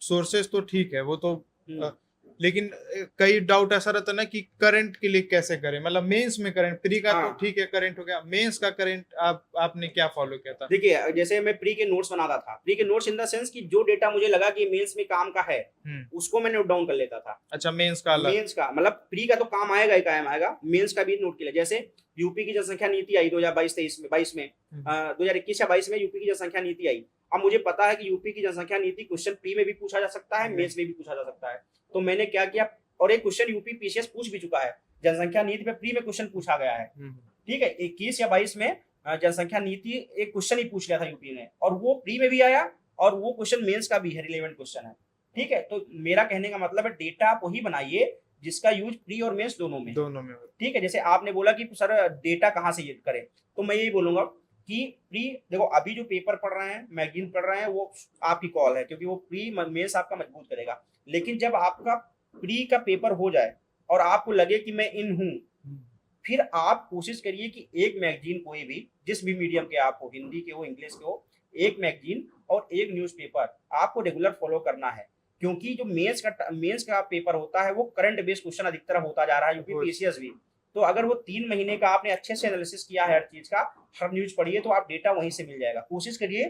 सोर्सेज तो ठीक है, वो तो लेकिन कई डाउट ऐसा रहता है ना कि करंट के लिए कैसे करें, मतलब मेंस में करंट, प्री का तो हाँ। ठीक है करंट हो गया, मेंस का करंट आपने क्या फॉलो किया था? देखिए जैसे मैं प्री के नोट्स बनाता था, प्री के नोट्स इन द सेंस कि जो डेटा मुझे लगा कि मेंस में काम का है उसको मैं नोट डाउन कर लेता था। अच्छा, मेंस का अलग। मेंस का मतलब प्री का तो काम आएगा ही कायम आएगा, मेंस का भी नोट किया। जैसे यूपी की जनसंख्या नीति आई 2022-23 में, 2021 या 22 में यूपी की जनसंख्या नीति आई। अब मुझे पता है कि यूपी की जनसंख्या नीति क्वेश्चन प्री में भी पूछा जा सकता है, मेंस में भी पूछा जा सकता है। तो मैंने क्या किया, और एक क्वेश्चन यूपी पीसीएस पूछ भी चुका है, जनसंख्या नीति पे प्री में क्वेश्चन पूछा गया है। ठीक है, 21 या 22 में जनसंख्या नीति एक क्वेश्चन ही पूछ लिया था यूपी ने, और वो प्री में भी आया, और वो क्वेश्चन मेंस का भी है, रिलेवेंट क्वेश्चन है। ठीक है, तो मेरा कहने का मतलब है डेटा आप वही बनाइए जिसका यूज प्री और मेंस दोनों में। ठीक है, जैसे आपने बोला कि सर डेटा कहाँ से यूज करें, तो मैं यही बोलूंगा कि प्री, देखो अभी जो पेपर पढ़ रहे हैं, मैगजीन पढ़ रहे हैं, वो आपकी कॉल है, क्योंकि वो प्री मेंस आपका मजबूत करेगा। लेकिन जब आपका प्री का पेपर हो जाए और आपको लगे कि मैं इन हूं, फिर आप कोशिश करिए कि एक मैगजीन, कोई भी, जिस भी मीडियम के आप हो, हिंदी के हो, इंग्लिश के हो, एक मैगजीन और एक न्यूज़पेपर आपको रेगुलर फॉलो करना है। क्योंकि जो मेंस का पेपर होता है वो करंट बेस्ड क्वेश्चन अधिकतर होता जा रहा है, यूपी पीसीएस भी। तो अगर वो 3 महीने का आपने अच्छे से एनालिसिस किया है हर चीज का, हर न्यूज पढ़िए, तो आप डेटा वहीं से मिल जाएगा। कोशिश करिए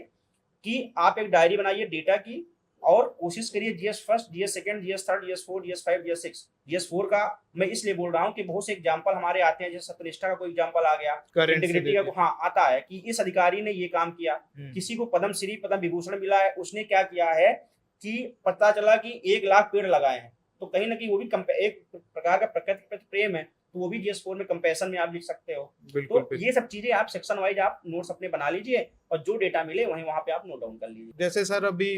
कि आप एक डायरी बनाइए डेटा की, और कोशिश करिए GS first, GS second, GS third, GS four, GS five, GS six. GS four का मैं इसलिए बोल रहा हूँ कि बहुत से एग्जाम्पल हमारे आते हैं, जैसे सत्यनिष्ठा का कोई एग्जाम्पल आ गया, इंटीग्रिटी का, हाँ आता है कि इस अधिकारी ने ये काम किया, किसी को पद्मश्री, पद्म विभूषण मिला है, उसने क्या किया है कि पता चला कि 1 लाख पेड़ लगाए हैं। तो कहीं ना कहीं वो भी एक प्रकार का प्रकृति प्रति प्रेम है, तो वो भी जीएस 4 में कंपैरिजन में आप लिख सकते हो। तो ये सब चीजें आप सेक्शन वाइज आप नोट्स अपने बना लीजिए, और जो डेटा मिले वहीं वहां पे आप नोट डाउन कर लीजिए। जैसे सर अभी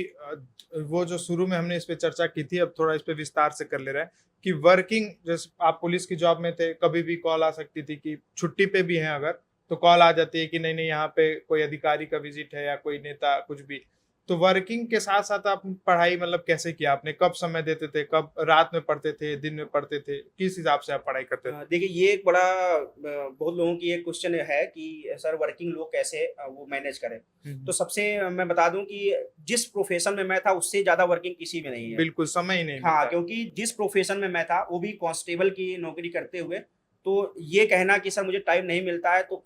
वो जो शुरू में हमने इस पे चर्चा की थी, अब थोड़ा इस पे विस्तार से कर ले रहे हैं कि वर्किंग, जैसे आप पुलिस की जॉब में थे, कभी भी कॉल आ सकती थी कि छुट्टी पे भी हैं अगर, तो कॉल आ जाती है कि नहीं नहीं यहाँ पे कोई अधिकारी का विजिट है या कोई नेता कुछ भी। तो वर्किंग के साथ साथ आप पढ़ाई मतलब कैसे किया आपने, कब समय देते थे, कब रात में पढ़ते थे, दिन में पढ़ते थे, किस हिसाब से आप पढ़ाई करते थे? देखिए ये एक बड़ा बहुत लोगों की एक क्वेश्चन है कि सर वर्किंग लोग कैसे वो मैनेज करें। तो सबसे मैं बता दूं कि जिस प्रोफेशन में मैं था उससे ज्यादा वर्किंग किसी में नहीं है। बिल्कुल समय ही नहीं। हाँ, क्योंकि जिस प्रोफेशन में मैं था, वो भी कांस्टेबल की नौकरी करते हुए, तो ये कहना कि सर मुझे टाइम नहीं मिलता है, तो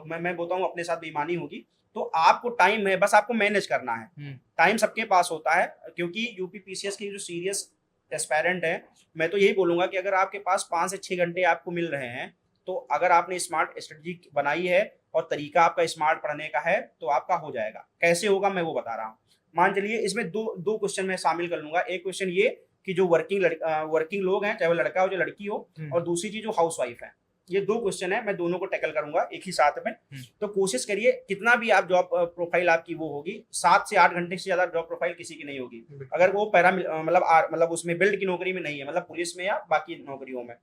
मैं बोलता हूँ अपने साथ बेईमानी होगी। तो आपको टाइम है, बस आपको मैनेज करना है। टाइम सबके पास होता है, क्योंकि यूपी पीसीएस की जो सीरियस एस्पायरेंट है, मैं तो यही बोलूंगा कि अगर आपके पास 5 से 6 घंटे आपको मिल रहे हैं, तो अगर आपने स्मार्ट स्ट्रेटजी बनाई है और तरीका आपका स्मार्ट पढ़ने का है, तो आपका हो जाएगा। कैसे होगा मैं वो बता रहा हूँ। मान चलिए इसमें दो क्वेश्चन मैं शामिल कर लूंगा। एक क्वेश्चन ये कि जो वर्किंग लोग हैं, चाहे वो लड़का हो चाहे लड़की हो, और दूसरी चीज जो हाउस वाइफ है। ये 2 क्वेश्चन है, मैं दोनों को टैकल करूंगा एक ही साथ में। तो कोशिश करिए कितना भी आप जॉब प्रोफाइल आपकी वो होगी, 7 से 8 घंटे से ज्यादा जॉब प्रोफाइल किसी की नहीं होगी, अगर वो मतलब उसमें बिल्ड की नौकरी में नहीं है, मतलब पुलिस में या बाकी नौकरियों में।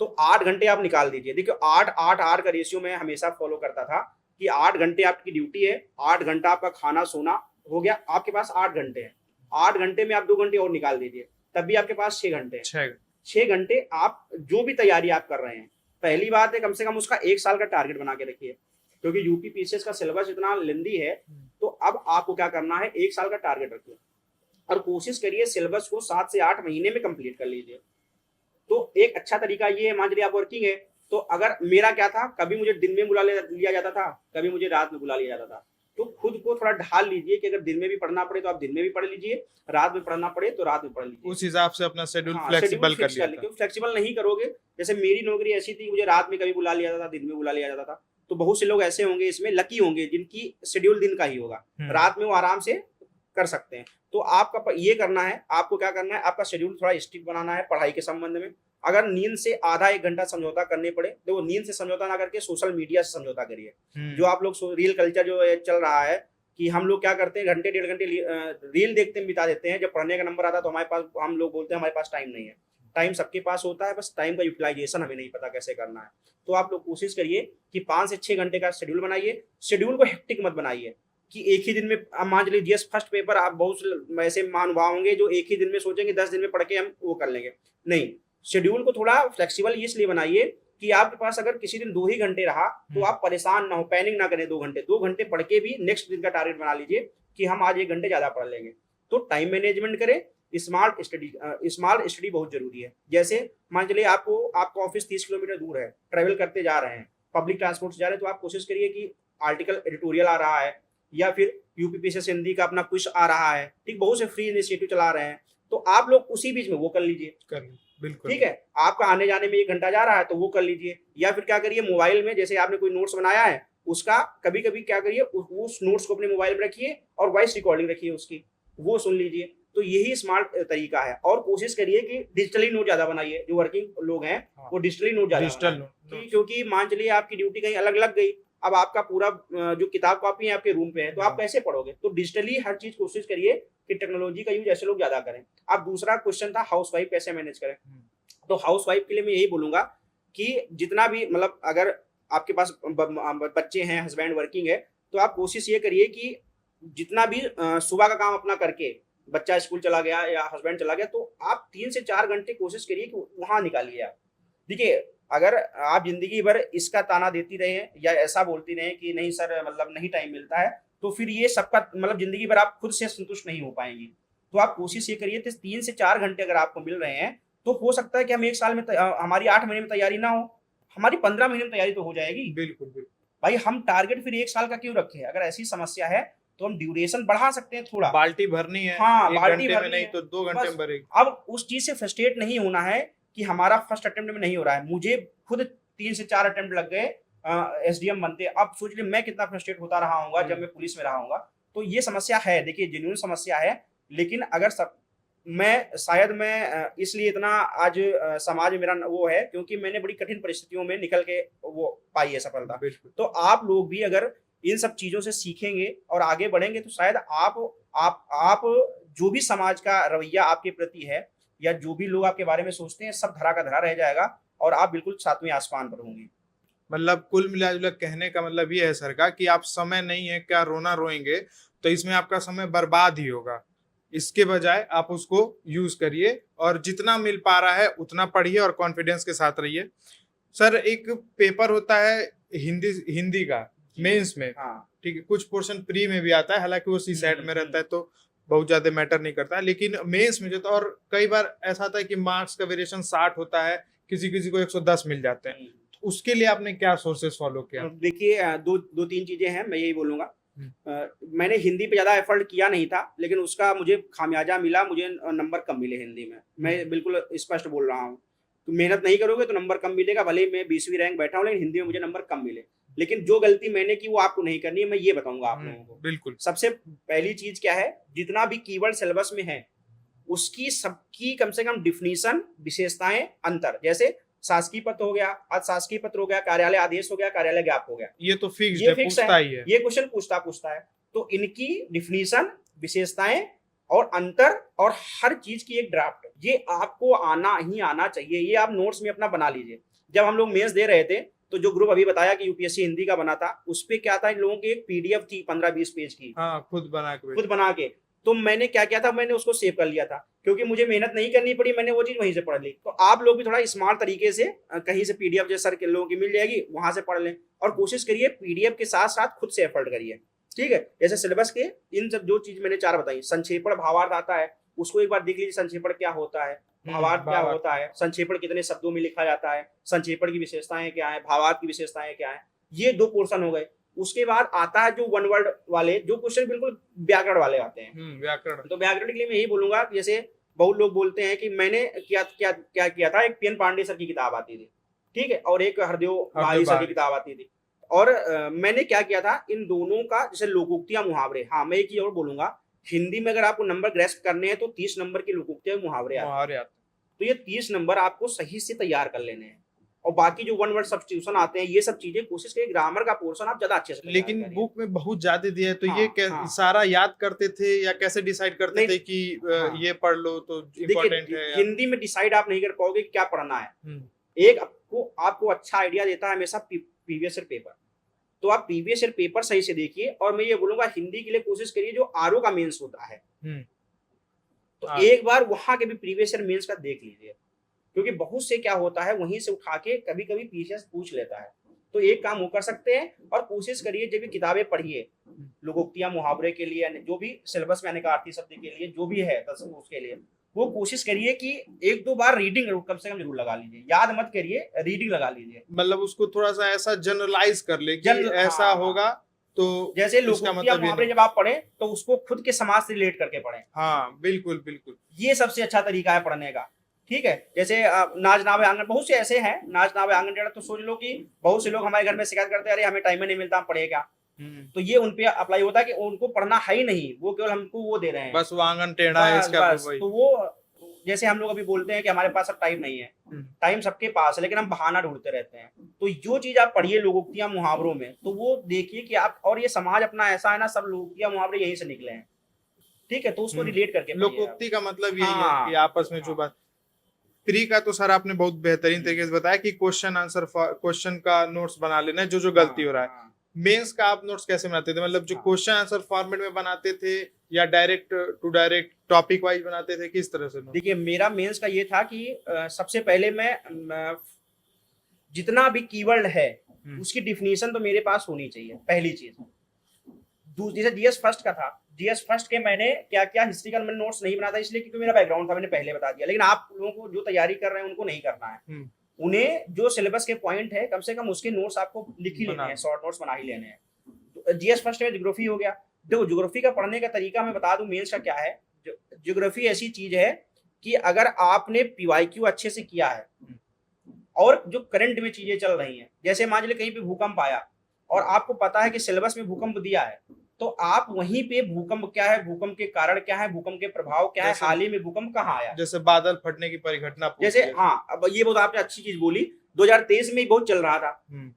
तो 8 घंटे आप निकाल दीजिए। देखिए 8-8-8 का रेशियो मैं हमेशा फॉलो करता था कि 8 घंटे आपकी ड्यूटी है, 8 घंटा आपका खाना सोना हो गया, आपके पास 8 घंटे हैं। 8 घंटे में आप 2 घंटे और निकाल दीजिए, तब भी आपके पास 6 घंटे हैं। 6 घंटे आप जो भी तैयारी आप कर रहे हैं, पहली बात है कम से कम उसका 1 साल का टारगेट बना के रखिए, क्योंकि यूपी पीसीएस का सिलेबस इतना लेंदी है। तो अब आपको क्या करना है, 1 साल का टारगेट रखिए, और कोशिश करिए सिलेबस को 7 से 8 महीने में कंप्लीट कर लीजिए। तो एक अच्छा तरीका ये है, मान लीजिए आप वर्किंग है, तो अगर मेरा क्या था, कभी मुझे दिन में बुला लिया जाता था, कभी मुझे रात में बुला लिया जाता था। तो खुद को थोड़ा ढाल लीजिए कि अगर दिन में भी पढ़ना पड़े तो आप दिन में भी पढ़ लीजिए, रात में पढ़ना पड़े तो रात में पढ़ लीजिए। उस हिसाब से अपना शेड्यूल फ्लेक्सिबल कर लिया। क्योंकि फ्लेक्सिबल नहीं करोगे, जैसे मेरी नौकरी ऐसी थी, मुझे रात में कभी बुला लिया जाता था, दिन में बुला लिया जाता था। तो बहुत से लोग ऐसे होंगे इसमें, लकी होंगे जिनकी शेड्यूल दिन का ही होगा, रात में वो आराम से कर सकते हैं। तो आपका ये करना है, आपको क्या करना है, आपका शेड्यूल थोड़ा स्ट्रिक्ट बनाना है पढ़ाई के संबंध में। अगर नींद से आधा 1 घंटा समझौता करने पड़े, तो नींद से समझौता ना करके सोशल मीडिया से समझौता करिए। जो आप लोग रील कल्चर जो चल रहा है कि हम लोग क्या करते हैं, घंटे 1.5 घंटे रील देखते हैं, बिता देते हैं। जब पढ़ने का नंबर आता है तो हमारे पास, हम लोग बोलते हैं हमारे पास टाइम नहीं है। टाइम सबके पास होता है, बस टाइम का यूटिलाइजेशन हमें नहीं पता कैसे करना है। तो आप लोग कोशिश करिए कि 5 से 6 घंटे का शेड्यूल बनाइए। शेड्यूल को हेक्टिक मत बनाइए कि एक ही दिन में, मान लीजिए फर्स्ट पेपर, आप बहुत ऐसे महानुभाव होंगे जो एक ही दिन में सोचेंगे 10 दिन में पढ़ के हम वो कर लेंगे। नहीं, शेड्यूल को थोड़ा फ्लेक्सिबल इसलिए बनाइए कि आपके पास अगर किसी दिन 2 ही घंटे रहा तो आप परेशान ना हो, पैनिक ना करें। 2 घंटे पढ़ के भी नेक्स्ट दिन का टारगेट बना लीजिए कि हम आज 1 घंटे ज्यादा पढ़ लेंगे। तो टाइम मैनेजमेंट करें, स्मार्ट स्टडी बहुत जरूरी है। जैसे मान चलिए आपका ऑफिस 30 किलोमीटर दूर है, ट्रेवल करते जा रहे हैं, पब्लिक ट्रांसपोर्ट से जा रहे हैं, तो आप कोशिश करिए कि आर्टिकल एडिटोरियल आ रहा है या फिर यूपीपीएससी हिंदी का अपना कुछ आ रहा है, ठीक, बहुत से फ्री इनिशिएटिव चला रहे हैं, तो आप लोग उसी बीच में वो कर लीजिए। बिल्कुल, ठीक है, आपका आने जाने में 1 घंटा जा रहा है तो वो कर लीजिए। या फिर क्या करिए, मोबाइल में जैसे आपने कोई नोट्स बनाया है उसका कभी कभी क्या करिए, उस नोट्स को अपने मोबाइल में रखिए और वॉइस रिकॉर्डिंग रखिए उसकी, वो सुन लीजिए। तो यही स्मार्ट तरीका है। और कोशिश करिए कि डिजिटली नोट ज्यादा बनाइए, जो वर्किंग लोग हैं वो डिजिटली नोट ज्यादा बनाइए। क्योंकि मान चलिए आपकी ड्यूटी कहीं अलग लग गई, अब आपका पूरा जो किताब कॉपी है आपके रूम पे है, तो आप कैसे पढ़ोगे? तो डिजिटली हर चीज कोशिश करिए कि टेक्नोलॉजी का यूज ऐसे लोग ज्यादा करें। अब दूसरा क्वेश्चन था हाउस वाइफ कैसे मैनेज करें। तो हाउस वाइफ के लिए मैं यही बोलूंगा कि जितना भी मतलब अगर आपके पास बच्चे हैं, हस्बैंड वर्किंग है, तो आप कोशिश ये करिए कि जितना भी सुबह का काम अपना करके, बच्चा स्कूल चला गया या हस्बैंड चला गया, तो आप 3 से 4 घंटे कोशिश करिए कि वहां निकालिए आप। देखिए, अगर आप जिंदगी भर इसका ताना देती रहे या ऐसा बोलती रहे कि नहीं सर मतलब नहीं टाइम मिलता है, तो फिर ये सबका मतलब जिंदगी भर आप खुद से संतुष्ट नहीं हो पाएंगी। तो आप कोशिश ये करिए 3 से 4 घंटे अगर आपको मिल रहे हैं, तो हो सकता है कि हम 1 साल में हमारी 8 महीने में तैयारी ना हो, हमारी 15 महीने में तैयारी तो हो जाएगी। बिल्कुल बिल्कुल भाई, हम टारगेट फिर 1 साल का क्यों रखे? अगर ऐसी समस्या है तो हम ड्यूरेशन बढ़ा सकते हैं थोड़ा। बाल्टी भरनी है, हाँ, 1 बाल्टी घंटे में भरनी नहीं है, तो 2 घंटे में भरेगी। अब उस चीज से फ्रस्ट्रेट नहीं होना है कि हमारा फर्स्ट अटेम्प्ट में नहीं हो रहा है। मुझे खुद 3 से 4 अटेम्प्ट लग गए एसडीएम बनते। अब सोच लीजिए मैं कितना फ्रस्ट्रेट होता रहा हूँ जब मैं पुलिस में रहा हूँ। तो ये समस्या है, देखिए जेन्युइन समस्या है। लेकिन अगर मैं इसलिए इतना आज समाज में मेरा वो है क्योंकि मैंने बड़ी कठिन परिस्थितियों में निकल के वो पाई है सफलता। तो आप लोग भी अगर इन सब चीजों से सीखेंगे और आगे बढ़ेंगे तो शायद आप जो भी समाज का रवैया आपके प्रति है या जो भी लोग आपके बारे में सोचते हैं, सब धरा का धरा रह जाएगा और आप बिल्कुल 7वें आसमान पर होंगे। मतलब कुल मिलाजुला कहने का मतलब ये है सर का कि आप समय नहीं है क्या रोना रोएंगे तो इसमें आपका समय बर्बाद ही होगा। इसके बजाय आप उसको यूज करिए और जितना मिल पा रहा है उतना पढ़िए और कॉन्फिडेंस के साथ रहिए। सर, एक पेपर होता है हिंदी का मेंस में, ठीक है, कुछ पोर्शन प्री में भी आता है, हालांकि वो सी सेट में रहता है तो बहुत ज्यादा मैटर नहीं करता है, लेकिन मेंस में जो तो और कई बार ऐसा आता है कि मार्क्स का वेरिएशन 60 होता है, किसी किसी को 110 मिल जाते हैं। तो उसके लिए आपने क्या सोर्सेस फॉलो किया? देखिए, दो तीन चीजें हैं, मैं यही बोलूंगा। मैंने हिंदी पे ज्यादा एफर्ट किया नहीं था, लेकिन उसका मुझे खामियाजा मिला, मुझे नंबर कम मिले हिंदी में। मैं बिल्कुल स्पष्ट बोल रहा हूँ। तो मेहनत नहीं करोगे तो नंबर कम मिलेगा, भले मैं 20वीं रैंक बैठा हूँ, लेकिन हिंदी में मुझे नंबर कम मिले। लेकिन जो गलती मैंने की वो आपको नहीं करनी है, मैं ये बताऊंगा आप लोगों को। बिल्कुल। सबसे पहली चीज क्या है, जितना भी कीवर्ड सिलेबस में है उसकी सबकी कम से कम डिफिनीशन, विशेषताएं, अंतर। जैसे शासकीय पत्र हो गया, अशासकीय पत्र हो गया, कार्यालय आदेश हो गया, कार्यालय ज्ञाप हो गया, ये तो फिक्स्ड है, पूछता ही है। ये क्वेश्चन पूछता है। तो इनकी डिफिनीशन, विशेषताएं और अंतर और हर चीज की एक ड्राफ्ट, ये आपको आना चाहिए। ये आप नोट्स में अपना बना लीजिए। जब हम लोग मेंस दे रहे थे तो जो ग्रुप अभी बताया कि यूपीएससी हिंदी का बना था, उस पे क्या था, इन लोगों की एक पीडीएफ थी 15-20 पेज की। खुद बना के। तो मैंने क्या किया था, मैंने उसको सेव कर लिया था क्योंकि मुझे मेहनत नहीं करनी पड़ी, मैंने वो चीज वहीं से पढ़ ली। तो आप लोग भी थोड़ा स्मार्ट तरीके से कहीं से पीडीएफ जैसे सर के लोगों की मिल जाएगी, वहां से पढ़ लें। और कोशिश करिए पीडीएफ के साथ साथ खुद से एफर्ट करिए, ठीक है। जैसे सिलेबस के इन सब जो चीज मैंने 4 बताई, संक्षेपण भावार्थ आता है, उसको एक बार देख लीजिए, संक्षेपण क्या होता है, भावार्थ क्या होता है, संक्षेपण कितने शब्दों में लिखा जाता है, संक्षेपण की विशेषताएं क्या है, भावार्थ की विशेषताएं क्या है। ये 2 पोर्शन हो गए। उसके बाद आता है जो 1 वर्ड वाले, जो क्वेश्चन बिल्कुल व्याकरण वाले आते हैं। व्याकरण। तो व्याकरण के लिए मैं यही बोलूंगा, जैसे बहुत लोग बोलते हैं कि मैंने क्या किया था, एक पीएन पांडे सर की किताब आती थी, ठीक है, और एक हरदेव बहादुर सर की किताब आती थी। और मैंने क्या किया था, इन दोनों का जैसे लोकोक्तियां, मुहावरे। हाँ, मैं एक ही और बोलूंगा, हिंदी में अगर आपको नंबर ग्रेस्प करने हैं तो 30 नंबर की लोकोक्तियां, मुहावरे आते हैं। तो ये 30 नंबर आपको सही से तैयार कर लेने हैं। और बाकी जो 1 वर्ड सब्स्टिट्यूशन आते हैं, ये सब चीजें कोशिश करिए ग्रामर का पोर्शन आप ज्यादा अच्छे से। लेकिन बुक में बहुत ज्यादा दिया है, तो ये सारा याद करते थे या कैसे डिसाइड करते थे कि ये पढ़ लो तो इम्पोर्टेंट है? हिंदी में डिसाइड आप नहीं कर पाओगे क्या पढ़ना है। एक आपको अच्छा आइडिया देता है हमेशा प्रीवियस ईयर पेपर। तो आप प्रीवियस ईयर पेपर सही से देखिए। और मैं ये बोलूंगा, हिंदी के लिए कोशिश करिए जो आरओ का मेंस होता है, तो एक बार वहां के भी प्रीवियस ईयर मेंस का देख लीजिए, क्योंकि बहुत से क्या होता है, वहीं से उठा के कभी कभी पीसीएस पूछ लेता है। तो एक काम वो कर सकते हैं, और कोशिश करिए जब भी किताबें पढ़िए, लोकोक्तियां, मुहावरे के लिए, जो भी सिलेबस में आने का आर्थिक शब्द के लिए जो भी है उसके लिए, वो कोशिश करिए कि एक दो बार रीडिंग कम से कम जरूर लगा लीजिए, याद मत करिए, रीडिंग लगा लीजिए। मतलब उसको थोड़ा सा ऐसा जनरलाइज कर ले कि ऐसा हाँ, होगा, तो जैसे इसका लोकोक्तियां मतलब ये मुहावरे नहीं। जब आप पढ़ें तो उसको खुद के समाज से रिलेट करके पढ़ें। हाँ बिल्कुल बिल्कुल। ये सबसे अच्छा तरीका है पढ़ने का। ठीक है, जैसे नाच नावे आंगन, बहुत से ऐसे हैं, नाच नावे आंगन टेढ़ा, तो सोच लो कि बहुत से लोग हमारे घर में शिकायत करते हैं, अरे हमें टाइम ही नहीं मिलता, हम पढ़े क्या। तो ये उन पे अप्लाई होता है कि उनको पढ़ना है ही नहीं, वो केवल हमको वो दे रहे हैं, बस वो आंगन टेढ़ा है बस इसका बस। वही। तो वो जैसे हम लोग अभी बोलते हैं कि हमारे पास अब टाइम नहीं है, टाइम सबके पास है, लेकिन हम बहाना ढूंढते रहते हैं। तो जो चीज आप पढ़िए लोकोक्तियां मुहावरों में, तो वो देखिए कि आप, और ये समाज अपना ऐसा है ना, सब लोकोक्तियां मुहावरे यहीं से निकले हैं। ठीक है, तो उसको रिलेट करके पढ़िए आप। लोकोक्ति का मतलब यही है हाँ कि आपस में जो हाँ बात। प्री का तो सर आपने बहुत बेहतरीन तरीके से बताया कि क्वेश्चन आंसर, क्वेश्चन का नोट्स बना लेना है जो जो गलती हो रहा है। हाँ मेंस का आप नोट्स कैसे बनाते थे, मतलब जो हाँ। क्वेश्चन आंसर फॉर्मेट में बनाते थे या direct to direct topic wise बनाते थे, किस तरह से notes? देखिए मेरा मेंस का ये था कि सबसे पहले मैं जितना भी कीवर्ड है उसकी डिफिनीशन तो मेरे पास होनी चाहिए, पहली चीज। जैसे जीएस फर्स्ट का था, जीएस फर्स्ट के मैंने क्या क्या हिस्ट्रिकल मैंने नोट्स नहीं बनाता, इसलिए क्योंकि मेरा बैकग्राउंड था, मैंने पहले बता दिया। लेकिन आप लोगों को जो तैयारी कर रहे हैं उनको नहीं करना है, उन्हें जो सिलेबस के पॉइंट है कम से कम उसके नोट्स आपको लिख ही लेने हैं, शॉर्ट नोट्स बना ही लेने हैं। तो जीएस फर्स्ट में ज्योग्राफी हो गया। देखो ज्योग्राफी का पढ़ने का तरीका मैं बता दूं, मेंस का क्या है। ज्योग्राफी ऐसी चीज है कि अगर आपने पीवाईक्यू अच्छे से किया है और जो करंट में चीजें चल रही हैं, जैसे मान लीजिए कहीं पे भूकंप आया और आपको पता है कि सिलेबस में भूकंप दिया है, तो आप वहीं पे भूकंप क्या है, भूकंप के कारण क्या है, भूकंप के प्रभाव क्या है, हाल ही में भूकंप कहाँ आया, जैसे बादल फटने की परिघटना जैसे हाँ, अब ये बहुत आपने अच्छी चीज बोली, 2023 में बहुत चल रहा था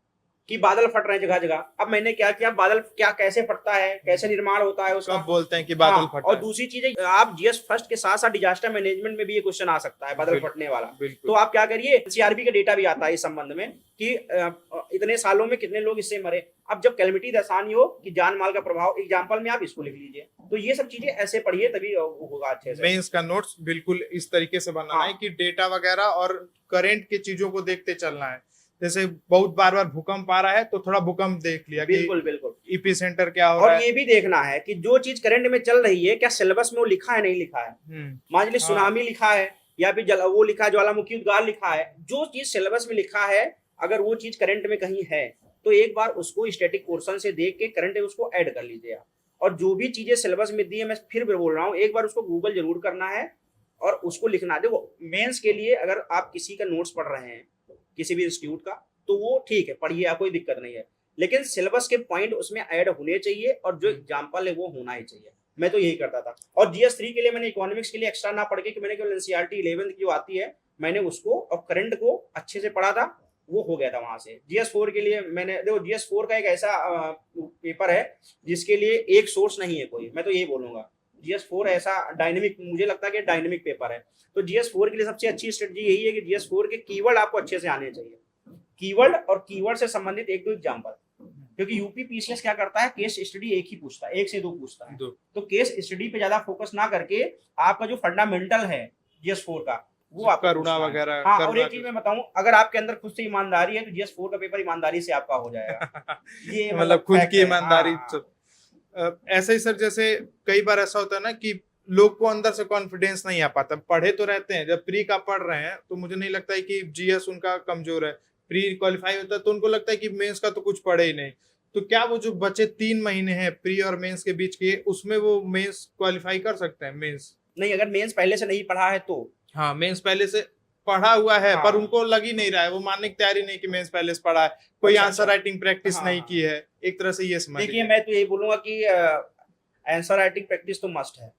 कि बादल फट रहे हैं जगह जगह। अब मैंने क्या किया, बादल क्या कैसे फटता है, कैसे निर्माण होता है उसका, कब बोलते हैं कि बादल हाँ, फटा और है। दूसरी चीज है, आप जीएस फर्स्ट के साथ साथ डिजास्टर मैनेजमेंट में भी ये क्वेश्चन आ सकता है, बादल फटने वाला। तो आप क्या करिए, एनसीआरबी का डेटा भी आता है इस संबंध में कि इतने सालों में कितने लोग इससे मरे। अब जब कैलेमिटी दशानी हो कि जान माल का प्रभाव, एग्जाम्पल में आप इसको लिख लीजिए। तो ये सब चीजें ऐसे पढ़िए तभी होगा अच्छे से। मेंस का नोट्स बिल्कुल इस तरीके से बनाना है कि डेटा वगैरह और करंट की चीजों को देखते चलना है। जैसे बहुत बार बार भूकंप आ रहा है तो थोड़ा भूकंप देख लिया, बिल्कुल बिल्कुल, ईपी सेंटर क्या हो रहा है। और ये भी देखना है कि जो चीज करंट में चल रही है क्या सिलेबस में वो लिखा है नहीं लिखा है। मान लीजिए सुनामी लिखा है या फिर वो लिखा है, ज्वालामुखी उद्गार लिखा है, जो चीज सिलेबस में लिखा है अगर वो चीज करंट में कहीं है तो एक बार उसको स्टैटिक पोर्शन से देख के करंट उसको ऐड कर लीजिए आप। और जो भी चीजें सिलेबस में दी है, मैं फिर बोल रहा हूँ, एक बार उसको गूगल जरूर करना है और उसको लिखना है। देखो मेंस के लिए अगर आप किसी का नोट्स पढ़ रहे हैं किसी भी इंस्टीट्यूट का, तो वो ठीक है पढ़िए, कोई दिक्कत नहीं है, लेकिन सिलेबस के पॉइंट उसमें ऐड होने चाहिए और जो एग्जाम्पल है वो होना ही चाहिए। मैं तो यही करता था। और जीएस 3 के लिए मैंने इकोनॉमिक्स के लिए एक्स्ट्रा ना पढ़ के, कि मैंने केवल एनसीईआरटी 11th की जो आती है मैंने उसको और करंट को अच्छे से पढ़ा था, वो हो गया था वहां से। जीएस 4 के लिए मैंने, देखो जीएस 4 का एक ऐसा पेपर है जिसके लिए एक सोर्स नहीं है कोई, मैं तो यही बोलूंगा। जीएस 4 ऐसा डायनेमिक, मुझे लगता है कि डायनेमिक पेपर है। तो जीएस 4 के लिए सबसे अच्छी स्ट्रेटजी यही है कि जीएस 4 के कीवर्ड आपको अच्छे से आने चाहिए, कीवर्ड और कीवर्ड से संबंधित एक दो एग्जांपल। क्योंकि यूपी पीसीएस क्या करता है, केस स्टडी एक ही पूछता है, एक से दो पूछता है। तो केस स्टडी पे ज्यादा फोकस ना करके आपका जो फंडामेंटल है जीएस 4 का वो आपको करुणा वगैरह। हाँ, और एक चीज मैं बताऊं, अगर आपके अंदर खुद से ईमानदारी है तो जीएस 4 का पेपर ईमानदारी से आपका हो जाएगा। ये मतलब खुद की ईमानदारी। हाँ। ऐसे ही सर, जैसे कई बार ऐसा होता है ना कि लोग को अंदर से कॉन्फिडेंस नहीं आ पाता, पढ़े तो रहते हैं, जब प्री का पढ़ रहे हैं तो मुझे नहीं लगता है कि जीएस उनका कमजोर है, प्री क्वालिफाई होता है तो उनको लगता है कि मेंस का तो कुछ पढ़े ही नहीं। तो क्या वो जो बचे 3 महीने हैं प्री और मेंस के बीच के, उसमें वो मेंस क्वालिफाई कर सकते हैं? मेंस नहीं, अगर मेंस पहले से नहीं पढ़ा है तो। हाँ, मेंस पहले से पढ़ा हुआ है पर उनको लग ही नहीं रहा है, वो मानने की तैयारी नहीं कि मेंस पहले से पढ़ा है, कोई आंसर राइटिंग प्रैक्टिस नहीं की है, एक तरह से ये समझ। देखिए मैं तो यही बोलूंगा कि आंसर राइटिंग प्रैक्टिस तो मस्ट है,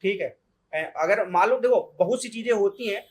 ठीक है। अगर मान लो, देखो बहुत सी चीजें होती हैं,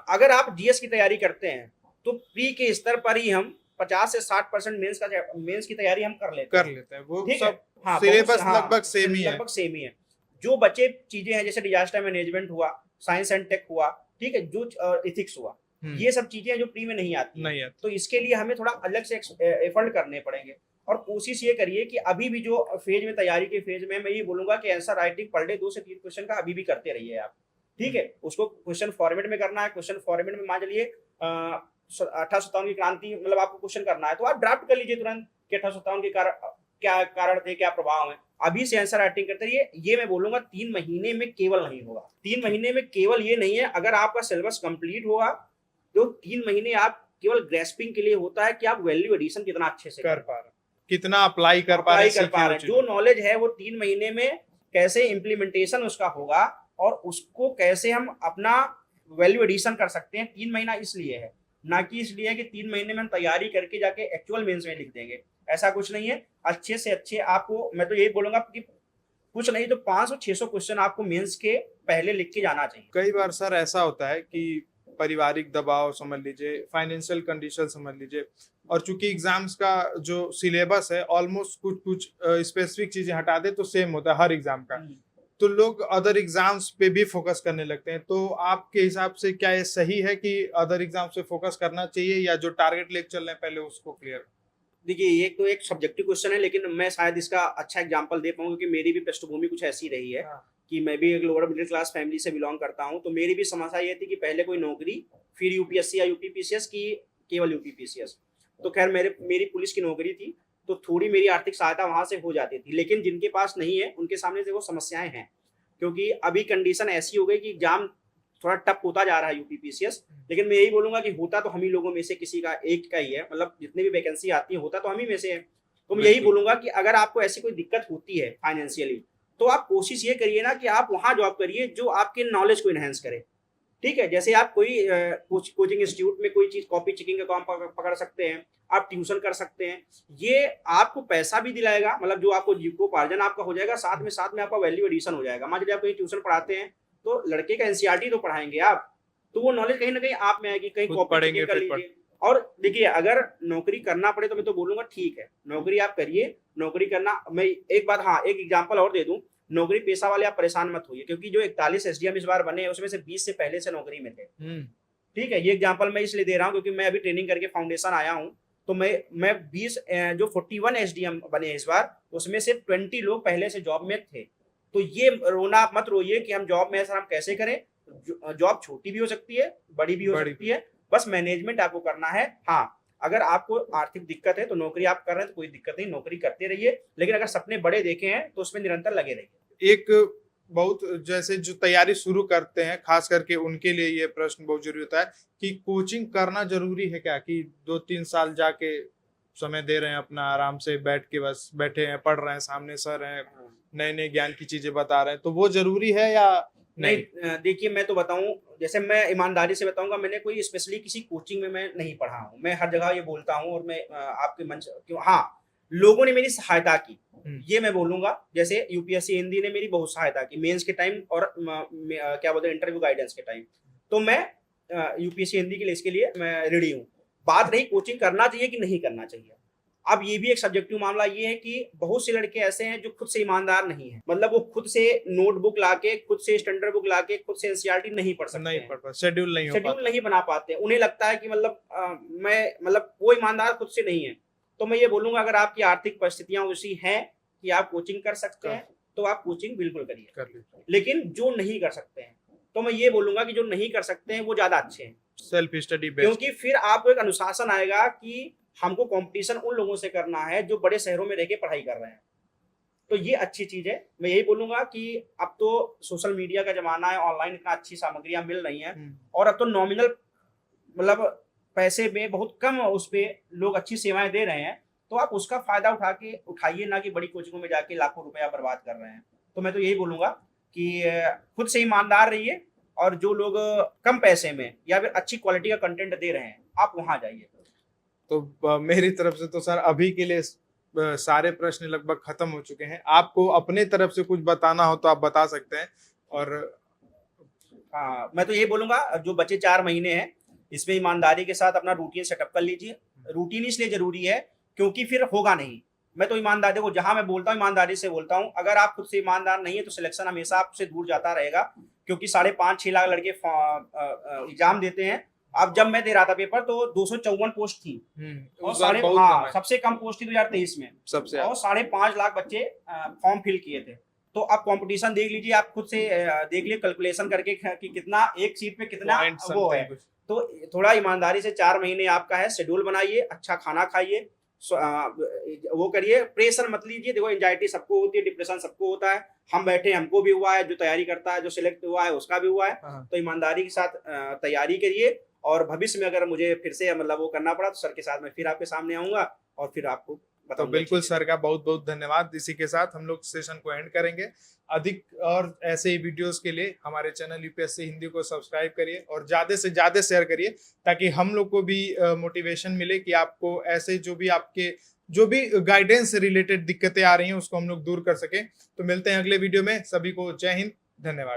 अगर आप जीएस की तैयारी करते हैं तो प्री के स्तर पर ही हम 50 से 60% मेंस की तैयारी हम कर लेते हैं, वो ठीक सब है। सिलेबस लगभग सेम ही है, लगभग सेम ही है। जो बचे चीजें हैं जैसे डिजास्टर मैनेजमेंट हुआ, साइंस एंड टेक हुआ, ठीक है, जो इथिक्स हुआ, ये सब चीजें जो प्री में नहीं आती है। तो इसके लिए हमें थोड़ा अलग से एफर्ट करने पड़ेंगे। और कोशिश ये करिए कि अभी भी जो फेज में, तैयारी के फेज में, मैं ये बोलूंगा कि आंसर राइटिंग पर डे 2 से 3 क्वेश्चन का अभी भी करते रहिए आप, ठीक है। उसको क्वेश्चन फॉर्मेट में करना है, क्वेश्चन फॉर्मेट में मान चलिए 1857 की क्रांति, मतलब आपको क्वेश्चन करना है तो आप ड्राफ्ट कर लीजिए तुरंत कि 1857 के क्या कारण थे, क्या प्रभाव है, अभी से आंसर राइटिंग करते रहिए। ये मैं बोलूंगा 3 महीने में केवल नहीं होगा, 3 महीने में केवल ये नहीं है। अगर आपका सिलेबस कंप्लीट होगा तो 3 महीने आप केवल ग्रेस्पिंग के लिए होता है कि आप वैल्यू एडिशन कितना अच्छे से कर पा रहे हैं, कितना अप्लाई कर पा रहे हैं, जो नॉलेज है वो 3 महीने में कैसे इम्प्लीमेंटेशन उसका होगा और उसको कैसे हम अपना वैल्यू एडिशन कर सकते हैं। 3 महीना इसलिए है, ना कि इसलिए कि 3 महीने में हम तैयारी करके जाके एक्चुअल मेंस में लिख देंगे, ऐसा कुछ नहीं है। अच्छे से अच्छे आपको मैं तो यही बोलूंगा कि कुछ नहीं तो 500-600 क्वेश्चन आपको मेंस के पहले लिख के जाना चाहिए। कई बार सर ऐसा होता है कि पारिवारिक दबाव समझ लीजिए, फाइनेंशियल कंडीशन समझ लीजिए, और चूंकि एग्जाम्स का जो सिलेबस है ऑलमोस्ट कुछ कुछ स्पेसिफिक चीजें हटा दे तो सेम होता है हर एग्जाम का, तो लोग अदर एग्जाम्स पे भी फोकस करने लगते हैं। तो आपके हिसाब से क्या ये सही है कि अदर एग्जाम्स पे फोकस करना चाहिए, या जो टारगेट लेके चल रहे हैं पहले उसको क्लियर? देखिए ये तो एक सब्जेक्टिव क्वेश्चन है, लेकिन मैं शायद इसका अच्छा एग्जांपल दे पाऊँ क्योंकि मेरी भी पृष्ठभूमि कुछ ऐसी रही है कि मैं भी एक लोअर मिडिल क्लास फैमिली से बिलोंग करता हूँ। तो मेरी भी समस्या ये थी कि पहले कोई नौकरी, फिर यूपीएससी या यूपीपीसीएस की, केवल यूपीपीसीएस। तो खैर मेरी पुलिस की नौकरी थी, तो थोड़ी मेरी आर्थिक सहायता वहां से हो जाती थी। लेकिन जिनके पास नहीं है उनके सामने से वो समस्याएं हैं, क्योंकि अभी कंडीशन ऐसी हो गई कि एग्जाम थोड़ा टफ होता जा रहा है यूपीपीसीएस। लेकिन मैं यही बोलूंगा कि होता तो हम ही लोगों में से किसी का एक का ही है, मतलब जितनी भी वैकेंसी आती है होता तो हम ही में से है। तो मैं यही बोलूंगा कि अगर आपको ऐसी कोई दिक्कत होती है फाइनेंशियली, तो आप कोशिश ये करिए ना कि आप वहां जॉब करिए जो आपके नॉलेज को इनहेंस करे। ठीक है, जैसे आप कोई कोचिंग इंस्टीट्यूट में कोई चीज कॉपी चेकिंग का काम पकड़ सकते हैं, आप ट्यूशन कर सकते हैं। ये आपको पैसा भी दिलाएगा, मतलब जो आपको जीविकोपार्जन आपका हो जाएगा, साथ में आपका वैल्यू एडिशन हो जाएगा। मान लीजिए आप कहीं ट्यूशन पढ़ाते हैं तो लड़के का एनसीईआरटी तो पढ़ाएंगे आप, तो वो नॉलेज कहीं ना कहीं आप में आएगी, कहीं कॉपी चेकिंग कर लीजिए। और देखिए अगर नौकरी करना पड़े तो मैं तो बोलूंगा ठीक है, नौकरी आप करिए। नौकरी करना, मैं एक बात, हाँ एक एग्जांपल और दे दूं, नौकरी पेशा वाले आप परेशान मत होइए, क्योंकि जो 41 एसडीएम इस बार बने हैं उसमें से 20 से पहले से नौकरी में थे। ठीक है, ये एग्जांपल मैं इसलिए दे रहा हूँ क्योंकि मैं अभी ट्रेनिंग करके फाउंडेशन आया हूँ। तो मैं 20 जो 41 एसडीएम बने इस बार, उसमें से 20 लोग पहले से जॉब में थे। तो ये रोना आप मत रोइए कि हम जॉब में हम कैसे करें। जॉब छोटी भी हो सकती है, बड़ी भी हो सकती है, बस मैनेजमेंट आपको करना है। हाँ, अगर आपको आर्थिक दिक्कत है तो नौकरी आप कर रहे हैं तो कोई दिक्कत नहीं, नौकरी करते रहिए। लेकिन अगर सपने बड़े देखे हैं तो उसमें निरंतर लगे रहिए। एक बहुत जैसे जो तैयारी शुरू करते हैं खास करके उनके लिए ये प्रश्न बहुत जरूरी होता है कि कोचिंग करना जरूरी है क्या, कि 2-3 साल जाके समय दे रहे हैं अपना, आराम से बैठ के बस बैठे हैं, पढ़ रहे हैं, सामने सर हैं, नए नए ज्ञान की चीजें बता रहे हैं, तो वो जरूरी है या नहीं? देखिए मैं तो बताऊं, जैसे मैं ईमानदारी से बताऊंगा, मैंने कोई स्पेशली किसी कोचिंग में मैं नहीं पढ़ा हूं। मैं हर जगह ये बोलता हूं और मैं आपके मंच क्यों, हाँ लोगों ने मेरी सहायता की, ये मैं बोलूंगा। जैसे यूपीएससी हिंदी ने मेरी बहुत सहायता की मेंस के टाइम और क्या बोलते हैं इंटरव्यू गाइडेंस के टाइम। तो मैं यूपीएससी हिंदी के लिए, इसके लिए मैं रेडी हूँ। बात रही कोचिंग करना चाहिए कि नहीं करना चाहिए, अब ये भी एक सब्जेक्टिव मामला ये है कि बहुत से लड़के ऐसे हैं जो खुद से ईमानदार नहीं है, मतलब वो खुद से नोटबुक लाके, खुद से स्टैंडर्ड बुक लाके, खुद से एनसीईआरटी नहीं पढ़ सकते, नहीं पढ़ पाते, शेड्यूल नहीं बना पाते। उन्हें लगता है कि मतलब वो ईमानदार खुद से नहीं है। तो मैं ये बोलूंगा अगर आपकी आर्थिक परिस्थितियां ऐसी हैं कि आप कोचिंग कर सकते हैं तो आप कोचिंग बिल्कुल करिए। लेकिन जो नहीं कर सकते हैं, तो मैं ये बोलूंगा कि जो नहीं कर सकते हैं वो ज्यादा अच्छे हैं, सेल्फ स्टडी बेस्ड, क्योंकि फिर आपको एक अनुशासन आएगा कि हमको कंपटीशन उन लोगों से करना है जो बड़े शहरों में रह के पढ़ाई कर रहे हैं। तो ये अच्छी चीज है। मैं यही बोलूंगा कि अब तो सोशल मीडिया का जमाना है, ऑनलाइन इतना अच्छी सामग्रियां मिल रही हैं, और अब तो नॉमिनल मतलब पैसे में बहुत कम उस पे लोग अच्छी सेवाएं दे रहे हैं। तो आप उसका फायदा उठाइए, ना कि बड़ी कोचिंगों में जाके लाखों रुपया बर्बाद कर रहे हैं। तो मैं तो यही बोलूंगा कि खुद से ईमानदार रहिए, और जो लोग कम पैसे में या फिर अच्छी क्वालिटी का कंटेंट दे रहे हैं आप वहां जाइए। तो मेरी तरफ से तो सर अभी के लिए सारे प्रश्न लगभग खत्म हो चुके हैं। आपको अपने तरफ से कुछ बताना हो तो आप बता सकते हैं। और हाँ, मैं तो यही बोलूंगा जो बचे 4 महीने हैं इसमें ईमानदारी के साथ अपना रूटीन सेटअप कर लीजिए। रूटीन इसलिए जरूरी है क्योंकि फिर होगा नहीं। मैं तो ईमानदारी को जहां मैं बोलता हूँ ईमानदारी से बोलता हूँ, अगर आप खुद से ईमानदार नहीं है तो सिलेक्शन हमेशा आपसे दूर जाता रहेगा, क्योंकि 5.5-6 लाख लड़के एग्जाम देते हैं। अब जब मैं दे रहा था पेपर तो 254 पोस्ट थी, और सबसे कम पोस्ट थी 2023 में सबसे, और 5.5 लाख बच्चे फॉर्म फिल किए थे। तो अब कंपटीशन देख लीजिए, आप खुद से देख लीजिए कैलकुलेशन करके कि कितना एक सीट पे कितना वो है। तो थोड़ा ईमानदारी से 4 महीने आपका है, शेड्यूल बनाइए, अच्छा खाना खाइए, वो करिए, प्रेशर मत लीजिए। देखो एंजाइटी सबको होती है, डिप्रेशन सबको होता है, हम बैठे हमको भी हुआ है, जो तैयारी करता है, जो सिलेक्ट हुआ है उसका भी हुआ है। हाँ। तो ईमानदारी के साथ तैयारी करिए, और भविष्य में अगर मुझे फिर से मतलब वो करना पड़ा तो सर के साथ मैं फिर आपके सामने आऊंगा और फिर आपको तो बताऊंगा बिल्कुल चीजें। सर का बहुत बहुत धन्यवाद। इसी के साथ हम लोग सेशन को एंड करेंगे। अधिक और ऐसे ही वीडियोस के लिए हमारे चैनल यूपीएससी हिंदी को सब्सक्राइब करिए और ज़्यादा से ज़्यादा शेयर करिए, ताकि हम लोग को भी मोटिवेशन मिले कि आपको ऐसे जो भी गाइडेंस से रिलेटेड दिक्कतें आ रही हैं उसको हम लोग दूर कर सकें। तो मिलते हैं अगले वीडियो में। सभी को जय हिंद, धन्यवाद।